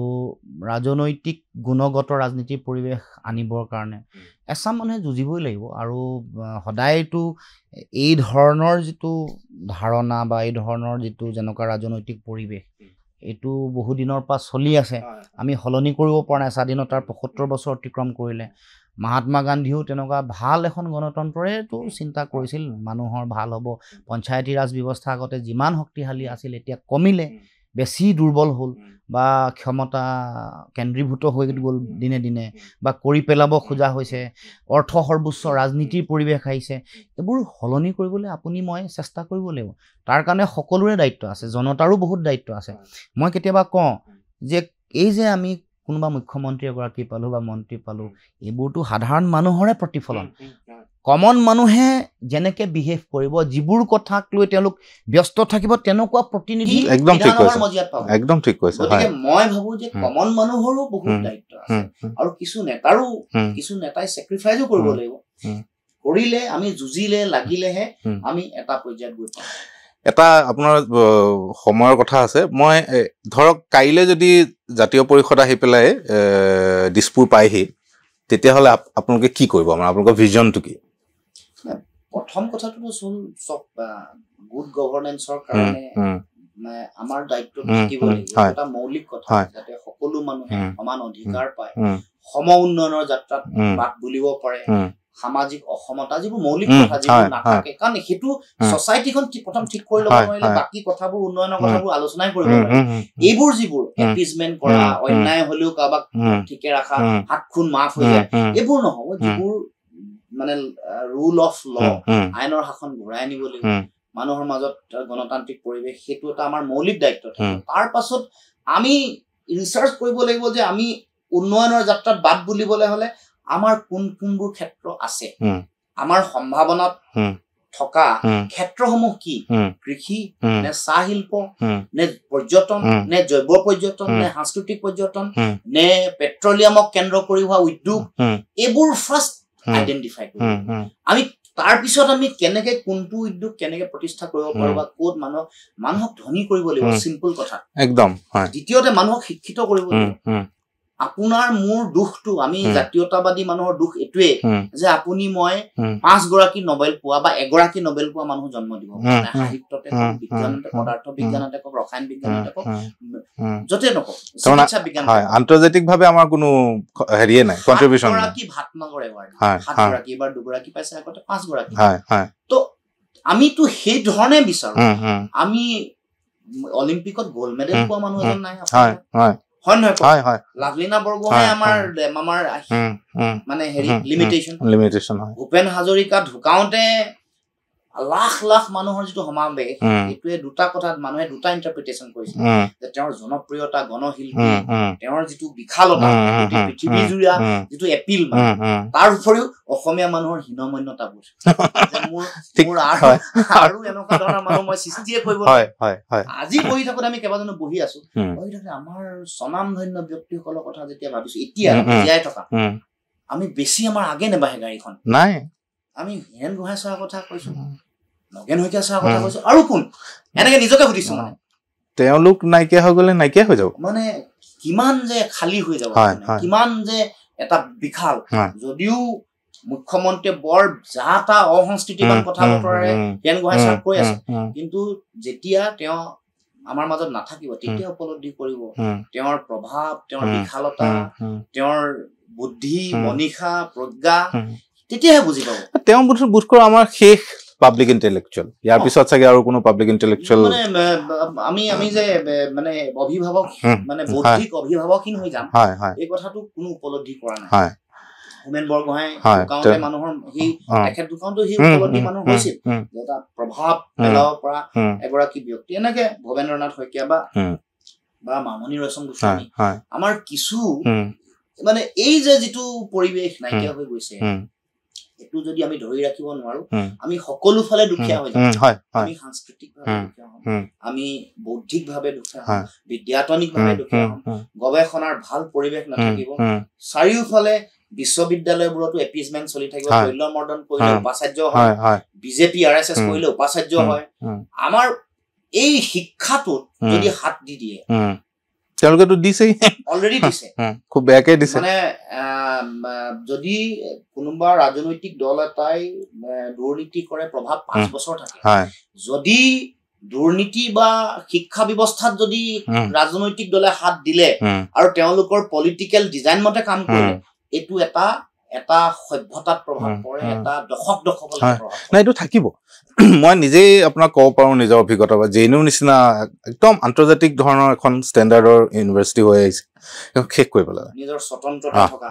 ৰাজনৈতিক গুণগত ৰাজনীতিৰ পৰিৱেশ আনিবৰ কাৰণে এচাম মানুহে যুঁজিবই লাগিব আৰু সদায়তো এই ধৰণৰ যিটো ধাৰণা বা এই ধৰণৰ যিটো যেনেকুৱা ৰাজনৈতিক পৰিৱেশ এইটো বহুদিনৰ পৰা চলি আছে আমি সলনি কৰিব পৰা নাই স্বাধীনতাৰ ৭৫ বছৰ অতিক্ৰম কৰিলে মহাত্মা গান্ধীও তেনেকুৱা ভাল এখন গণতন্ত্ৰৰেতো চিন্তা কৰিছিল মানুহৰ ভাল হ'ব পঞ্চায়তী ৰাজ ব্যৱস্থা আগতে যিমান শক্তিশালী আছিল এতিয়া কমিলে বেছি দুৰ্বল হ'ল বা ক্ষমতা কেন্দ্ৰীভূত হৈ গ'ল দিনে দিনে বা কৰি পেলাব খোজা হৈছে অৰ্থ সৰ্বোচ্চ ৰাজনীতিৰ পৰিৱেশ আহিছে এইবোৰ সলনি কৰিবলৈ আপুনি মই চেষ্টা কৰিব লাগিব তাৰ কাৰণে সকলোৰে দায়িত্ব আছে জনতাৰো বহুত দায়িত্ব আছে মই কেতিয়াবা কওঁ যে এই যে আমি কোনোবা মুখ্যমন্ত্ৰী এগৰাকী পালোঁ বা মন্ত্ৰী পালোঁ এইবোৰতো সাধাৰণ মানুহৰে প্ৰতিফলন কমন মানুহে যেনেকে বিহেভ কৰিব যিবোৰ কথাক লৈ তেওঁলোক ব্যস্ত থাকিব তেনেকুৱা প্ৰতিনিধি একদম ঠিক কৈছে গতিকে মই ভাবো যে কমন মানুহৰো বহুত দায়িত্ব আছে আৰু কিছু নেতাই চেক্ৰিফাইজো কৰিব লাগিব কৰিলে আমি যুঁজিলে লাগিলেহে আমি এটা পৰ্যায়ত গৈ পাম এটা আপোনাৰ সময়ৰ কথা আছে মই ধৰক কাইলৈ যদি জাতীয় পৰিষদ আহি পেলাই দিছপুৰ পায়হি তেতিয়াহ'লে আপোনালোকে কি কৰিব মানে আপোনালোকৰ ভিজনটো কি প্ৰথম কথাটো হ'ল গুড গভৰ্নেন্সৰ কাৰণে আমাৰ দায়িত্ব থাকিব লাগিব এটা মৌলিক কথা যাতে সকলো মানুহে সমান অধিকাৰ পায় সম উন্নয়নৰ যাত্ৰাত বাট বুলিব পাৰে সামাজিক অসমতা যিবোৰ মৌলিক কথা যিবোৰ নাথাকে কাৰণ সেইটো ছচাইটিখন প্ৰথম ঠিক কৰি ল'ব নোৱাৰিলে বাকী কথাবোৰ উন্নয়নৰ কথাবোৰ আলোচনাই কৰিব নোৱাৰে এইবোৰ যিবোৰ এপিজমেণ্ট কৰা অন্যায় হলেও কাৰোবাক ঠিকে ৰাখা হাত খুন মাফ হৈ যায় এইবোৰ নহ'ব যিবোৰ মানে ৰুল অফ ল আইনৰ শাসন ঘূৰাই আনিব লাগিব মানুহৰ মাজত গণতান্ত্ৰিক পৰিৱেশ সেইটো এটা আমাৰ মৌলিক দায়িত্ব থাকে তাৰ পাছত আমি ৰিচাৰ্চ কৰিব লাগিব যে আমি উন্নয়নৰ যাত্ৰাত বাট বুলিবলৈ হ'লে আমাৰ কোনবোৰ ক্ষেত্ৰ আছে আমাৰ সম্ভাৱনাত থকা ক্ষেত্ৰসমূহ কি কৃষি নে চাহ শিল্প নে পৰ্যটন নে জৈৱ পৰ্যটন নে সাংস্কৃতিক পৰ্যটন নে পেট্ৰলিয়ামক কেন্দ্ৰ কৰি হোৱা উদ্যোগ এইবোৰ ফাৰ্ষ্ট আইডেন্টিফাই কৰিব আমি তাৰ পিছত আমি কেনেকে কোনটো উদ্যোগ কেনেকে প্ৰতিষ্ঠা কৰিব পাৰো বা ক'ত মানুহক ধনী কৰিব লাগিব চিম্পল কথা একদম দ্বিতীয়তে মানুহক শিক্ষিত কৰিব লাগিব আপোনাৰ মোৰ দুখটো আমি জাতীয়তাবাদী মানুহৰ দুখ এইটোৱে যে আপুনি মই 5 গৰাকী নোবেল পোৱা বা এগৰাকী নোবেল পোৱা মানুহ জন্ম দিব মানে সাহিত্যতে বিজ্ঞানতে পদাৰ্থ বিজ্ঞানতে কওক ৰসায়ন বিজ্ঞানতে কওক যতে নকওক চিকিৎসা বিজ্ঞান আন্তৰ্জাতিকভাৱে আমাৰ কোনো হেৰিয়ে নাই কন্ট্ৰিবিউশন নাই গৰাকী ভাটনগৰ এৱাৰ্ড 7 গৰাকী এবাৰ 2 গৰাকী পাইছে আগতে 5 গৰাকী তো আমিতো সেই ধৰণে বিচাৰো আমি অলিম্পিকত গোল্ড মেডেল পোৱা মানুহ এজন নাই হয় নহয় লাভলীনা বৰগোহাঁই আমাৰ মানে হেৰি লিমিটেশন ভূপেন হাজৰিকা ঢুকাওতে লাখ লাখ মানুহৰ যিটো সমাৱেশ এইটোৱে দুটা কথাত মানুহে দুটা ইন্টাৰপ্ৰিটেশন কৰিছে যে তেওঁৰ জনপ্ৰিয়তা গণশিল্পী তেওঁৰ যিটো বিশালতা পৃথিৱীজুৰীয়া যিটো এপিল তাৰ উপৰিও অসমীয়া মানুহৰ হীনমন্যতা বোধ মোৰ আৰু এনেকুৱা ধৰণৰ মানুহ মই সৃষ্টিয়ে কৰিব আজি বহি থাকোঁতে আমি কেইবাজনো বহি আছো বহি থাকোঁতে আমাৰ স্বনামধন্য ব্যক্তিসকলৰ কথা যেতিয়া ভাবিছো এতিয়া জীয়াই থকা আমি বেছি আমাৰ আগে নেবাঢ়ে গাড়ীখন নাই আমি হেন গোহাঁই ছাৰৰ কথা কৈছো নগেন শইকীয়া ছাৰৰ কথা কৈছো আৰু কোন এনেকে নিজকে সুধিছো মানে তেওঁলোক নাইকিয়া হৈ গ'লে নাইকিয়া হৈ যাব মানে কিমান যে খালী হৈ যাব কিমান যে এটা বিশাল যদিও মুখ্যমন্ত্ৰীয়ে বৰ যা তা অসংস্কৃতিবান কথা বতৰাৰে হেন গোহাঁই ছাৰক কৈ আছে কিন্তু যেতিয়া তেওঁ আমাৰ মাজত নাথাকিব তেতিয়া উপলব্ধি কৰিব তেওঁৰ প্ৰভাৱ, তেওঁৰ বিশালতা, তেওঁৰ বুদ্ধি, মনীষা, প্ৰজ্ঞা, তেতিয়াহে বুজি পাব। তেওঁ বোধ কৰোঁ আমাৰ শেষ পাব্লিক ইণ্টেলেকচুৱেল। ইয়াৰ পিছত চাগে আৰু কোনো পাব্লিক ইণ্টেলেকচুৱেল মানে আমি যে মানে অভিভাৱক মানে বৌদ্ধিক অভিভাৱকহীন হৈ যাম, এই কথাটো কোনো উপলব্ধি কৰা নাই। হোমেন বৰগোহাঁই ঢুকাওঁতে মানুহৰ তেখেত ঢুকাওঁতে সেই উপলব্ধি মানুহ হৈছিল যে এটা প্ৰভাৱ পেলাব পৰা এগৰাকী ব্যক্তি। এনেকে ভৱেন্দ্ৰনাথ শইকীয়া বা মামণি ৰয়চম গোস্বামী, আমাৰ কিছু মানে এই যে যিটো পৰিৱেশ নাইকিয়া হৈ গৈছে, এইটো যদি আমি ধৰি ৰাখিব নোৱাৰো, আমি সকলো ফালে দুখীয়া হৈ যাম। আমি সাংস্কৃতিকভাৱে দুখীয়া হম, আমি বৌদ্ধিকভাৱে দুখীয়া হম, বিদ্যাতনিকভাৱে দুখীয়া হম, গৱেষণাৰ ভাল পৰিৱেশ নাথাকিব, চাৰিওফালে বিশ্ববিদ্যালয়বোৰতো এপিজমেন্ট চলি থাকিব, তৈলমৰ্দন কৰিলে উপাচাৰ্য হয়, বিজেপি RSS কৰিলে উপাচাৰ্য হয়। আমাৰ এই শিক্ষাটোত যদি হাত দি দিয়ে, তেওঁলোকেতো দিছেই, অলৰেডি দিছে, খুব বেয়াকে দিছে। মানে যদি কোনোবা ৰাজনৈতিক দল এটাই দুৰ্নীতি কৰে, প্ৰভাৱ 5 বছৰ থাকে। যদি দুৰ্নীতি বা শিক্ষা ব্যৱস্থাত যদি ৰাজনৈতিক দলে হাত দিলে আৰু তেওঁলোকৰ পলিটিকেল ডিজাইন মতে কাম কৰিলে, এইটো এটা সভ্যতাত প্ৰভাৱ পৰে, এটা দশকলৈ প্ৰভাৱ নাই, এইটো থাকিব। মই নিজেই আপোনাক ক'ব পাৰোঁ নিজৰ অভিজ্ঞতা বা JNU নিচিনা একদম আন্তৰ্জাতিক ধৰণৰ এখন ষ্টেণ্ডাৰ্ডৰ ইউনিভাৰ্চিটি হৈ আহিছে, শেষ কৰি পেলালে নিজৰ স্বতন্ত্ৰতা থকা,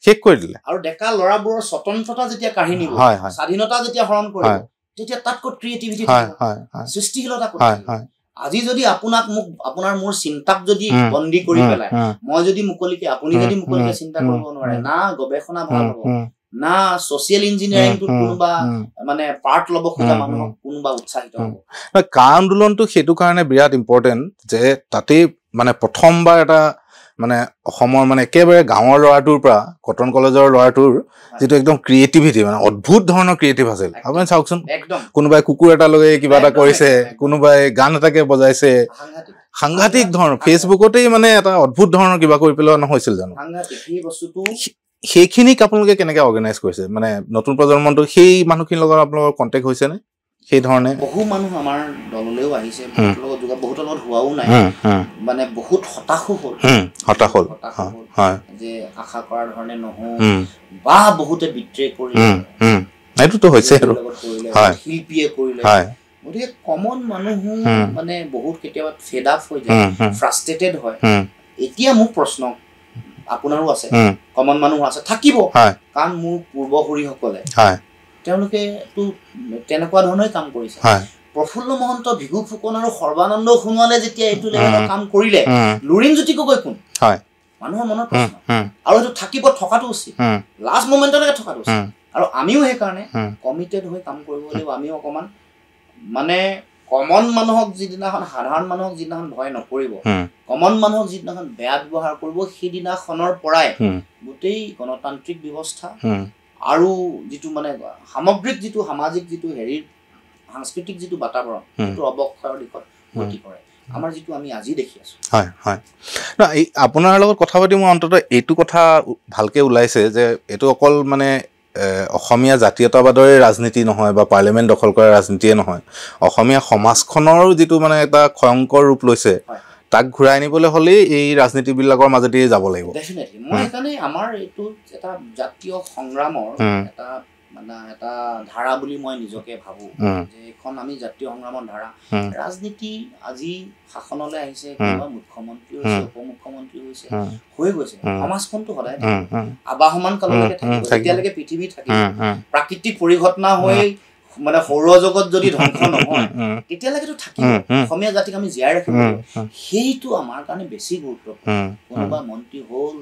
শেষ কৰি দিলে। আৰু ডেকা ল'ৰাবোৰৰ স্বতন্ত্ৰতা যেতিয়া কাঢ়ি নিব, স্বাধীনতা যেতিয়া হৰণ কৰিব, তেতিয়া তাত ক'ত ক্ৰিয়েটিভিটি থাকিব, সৃষ্টিশীলতা ক'ত থাকিব। আজি যদি আপোনাৰ মোৰ চিন্তাক যদি বন্দী কৰি পেলাই, মই যদি মুকলিকে, আপুনি যদি মুকলিকে চিন্তা কৰিব নোৱাৰে, না গৱেষণা ভাল হ'ব, না ছচিয়েল ইঞ্জিনিয়াৰিংটোত কোনোবা মানে পাৰ্ট ল'ব খোজা মানুহক কোনোবা উৎসাহিত হ'ব। কা আন্দোলনটো সেইটো কাৰণে বিৰাট ইম্পৰ্টেণ্ট যে তাতেই মানে প্ৰথমবাৰ এটা মানে অসমৰ মানে একেবাৰে গাঁৱৰ ল'ৰাটোৰ পৰা কটন কলেজৰ ল'ৰাটোৰ যিটো একদম ক্ৰিয়েটিভিটি, মানে অদ্ভুত ধৰণৰ ক্ৰিয়েটিভ আছিল। আপুনি চাওকচোন, কোনোবাই কুকুৰ এটা লৈ কিবা এটা কৰিছে, কোনোবাই গান এটাকে বজাইছে, সাংঘাতিক ধৰণৰ ফেচবুকতেই মানে এটা অদ্ভুত ধৰণৰ কিবা কৰি পেলোৱা নহৈছিল জানো? সেইখিনিক আপোনালোকে কেনেকে অৰ্গেনাইজ কৰিছে? মানে নতুন প্ৰজন্মটো সেই মানুহখিনিৰ লগত আপোনালোকৰ কণ্টেক্ট হৈছেনে? সেই ধৰণে বহু মানুহ আমাৰ দললৈও আহিছে, বহুতৰ লগত হোৱাও নাই, মানে বহুত হতাশো হ'ল যে আশা কৰাৰ ধৰণে নহওঁ, বা বহুতে বিট্ৰে কৰিলে, এইটোতো হৈছে আৰু শিল্পীয়ে কৰিলে। গতিকে কমন মানুহো মানে বহুত কেতিয়াবা ফেড আপ হৈ যায়, ফ্ৰাষ্ট্ৰেটেড হয়। এতিয়া মোৰ প্ৰশ্ন আপোনাৰো আছে, কমন মানুহ আছে, থাকিব, কাৰণ মোৰ পূৰ্বসূৰীসকলে তেওঁলোকেতো তেনেকুৱা ধৰণে কাম কৰিছে। প্ৰফুল্ল মহন্ত, ভিগু ফুকন আৰু সৰ্বানন্দ সোণোৱালে যেতিয়া এইটো লেভেলৰ কাম কৰিলে, লুৰিণজ্যোতি গগৈ কোন? মানুহৰ মনৰ প্ৰশ্ন। আৰু এইটো থাকিব, থকাটো উচিত, লাষ্ট মমেণ্টলৈকে থকাটো উচিত। আৰু আমিও সেইকাৰণে কমিটেড হৈ কাম কৰিব লাগিব। আমিও অকণমান মানে কমন মানুহক যিদিনাখন, সাধাৰণ মানুহক যিদিনাখন ভয় নকৰিব, কমন মানুহক যিদিনাখন বেয়া ব্যৱহাৰ কৰিব, সেইদিনাখনৰ পৰাই গোটেই গণতান্ত্ৰিক ব্যৱস্থা আৰু যিটো মানে সামগ্ৰিক যিটো সামাজিক যিটো হেৰিৰ সাংস্কৃতিক যিটো বাতাবৰণ, সেইটো অৱক্ষয়ৰ দিশত গতি কৰে, আমাৰ যিটো আমি আজি দেখি আছো। আপোনাৰ লগত কথা পাতি মই অন্ততঃ এইটো কথা ভালকে ওলাইছে যে এইটো অকল মানে অসমীয়া জাতীয়তাবাদৰে ৰাজনীতি নহয় বা পাৰ্লিয়ামেণ্ট দখল কৰা ৰাজনীতিয়ে নহয়, অসমীয়া সমাজখনৰো যিটো মানে এটা ভয়ংকৰ ৰূপ লৈছে, তাক ঘূৰাই আনিবলৈ হ'লেই এই ৰাজনীতিবিলাকৰ মাজেদি যাব লাগিব। ডেফিনেটলি মই সেইকাৰণে আমাৰ এইটো এটা জাতীয় সংগ্ৰামৰ এটা ধাৰা বুলি মই নিজকে ভাবো যে এখন আমি জাতীয় সংগ্ৰামৰ ধাৰা। ৰাজনীতি আজি শাসনলৈ আহিছে, কোনোবা মুখ্যমন্ত্ৰী হৈছে, উপমুখ্যমন্ত্ৰী হৈছে, হৈ গৈছে, সমাজখনটো সদায় থাকিব, আবাহমান কাললৈকে থাকিব, যেতিয়ালৈকে পৃথিৱী থাকিব। প্ৰাকৃতিক পৰিঘটনা হৈ মানে সৌৰজগত যদি ধ্বংস নহয়, তেতিয়ালৈকেতো থাকিব। অসমীয়া জাতিক আমি জীয়াই ৰাখিব লাগিব, সেইটো আমাৰ কাৰণে বেছি গুৰুত্বপূৰ্ণ। কোনোবা মন্ত্ৰী হ'ল,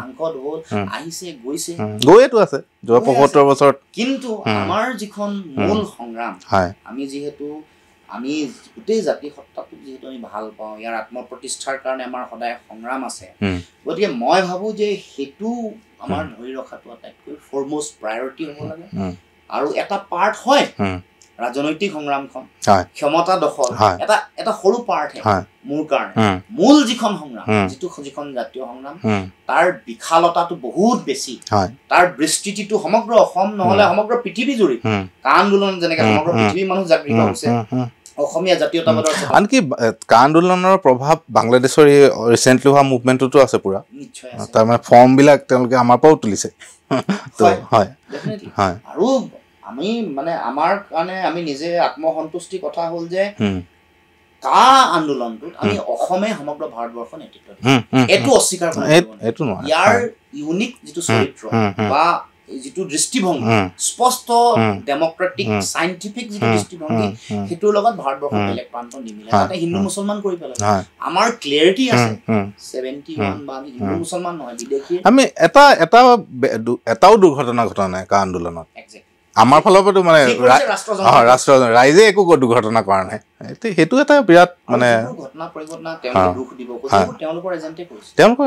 সাংসদ হ'ল, আহিছে, গৈছে, গৈয়েতো আছে যোৱা ৭৫ বছৰত। কিন্তু আমাৰ যিখন মূল সংগ্ৰাম, আমি গোটেই জাতি সত্তাটোক যিহেতু আমি ভাল পাওঁ, ইয়াৰ আত্মপ্ৰতিষ্ঠাৰ কাৰণে আমাৰ সদায় সংগ্ৰাম আছে। গতিকে মই ভাবো যে সেইটো আমাৰ ধৰি ৰখাটো আটাইতকৈ ফৰমষ্ট প্ৰায়ৰিটি হ'ব লাগে। আৰু এটা পাৰ্ট হয় ৰাজনৈতিক সংগ্ৰামখন, ক্ষমতা দখল এটা সৰু পাৰ্টহে মোৰ কাৰণে। মূল যিখন সংগ্ৰাম, যিখন জাতীয় সংগ্ৰাম, তাৰ বিশালতাটো বহুত বেছি, তাৰ বিস্তৃতিটো সমগ্ৰ অসম নহলে সমগ্ৰ পৃথিৱী জুৰি। কা আন্দোলন যেনেকে সমগ্ৰ পৃথিৱীৰ মানুহ জাগৃত হৈছে, অসমীয়া জাতীয়তাবাদৰ আনকি কা আন্দোলনৰ প্ৰভাৱ বাংলাদেশৰ এই ৰিচেণ্টলি হোৱা মুভমেণ্টতো আছে পুৰা নিশ্চয় তাৰমানে ফৰ্মবিলাক তেওঁলোকে আমাৰ পৰাও তুলিছে তো হয় হয় আৰু আমি মানে আমাৰ কাৰণে আমি নিজে আত্মসন্তুষ্টিৰ কথা হ'ল যে কা আন্দোলনটোত আমি অসমে সমগ্ৰ ভাৰতবৰ্ষ নেতৃত্ব এইটো অস্বীকাৰ এইটো নহয় ইয়াৰ ইউনিক যিটো চৰিত্ৰ বা যিটো দৃষ্টিভংগী স্পষ্ট ডেমক্ৰেটিক চাইণ্টিফিক যিটো দৃষ্টিভংগী সেইটোৰ লগত ভাৰতবৰ্ষৰ বেলেগ প্ৰান্ত নিমিলে তাতে হিন্দু মুছলমান কৰি পেলালে আমাৰ ক্লিয়াৰিটি আছে 71 বা আমি হিন্দু মুছলমান নহয় বিদেশী আমি এটাও দুৰ্ঘটনা ঘটা নাই কা আন্দোলনত আমাৰ ফালৰ পৰাতো মানে ৰাষ্ট্ৰ ৰাইজে একো দুৰ্ঘটনা কৰা নাই সেইটো এটা বিৰাট মানে ঘটনা পৰিঘটনা তেওঁলোকে দুখ দিব তেওঁলোকৰ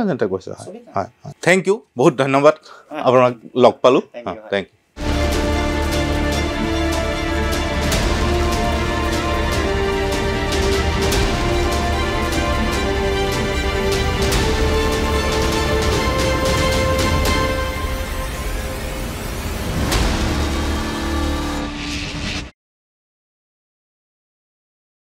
এজেণ্টে কৈছে হয় থেংক ইউ বহুত ধন্যবাদ আপোনাক লগ পালোঁ থেংক ইউ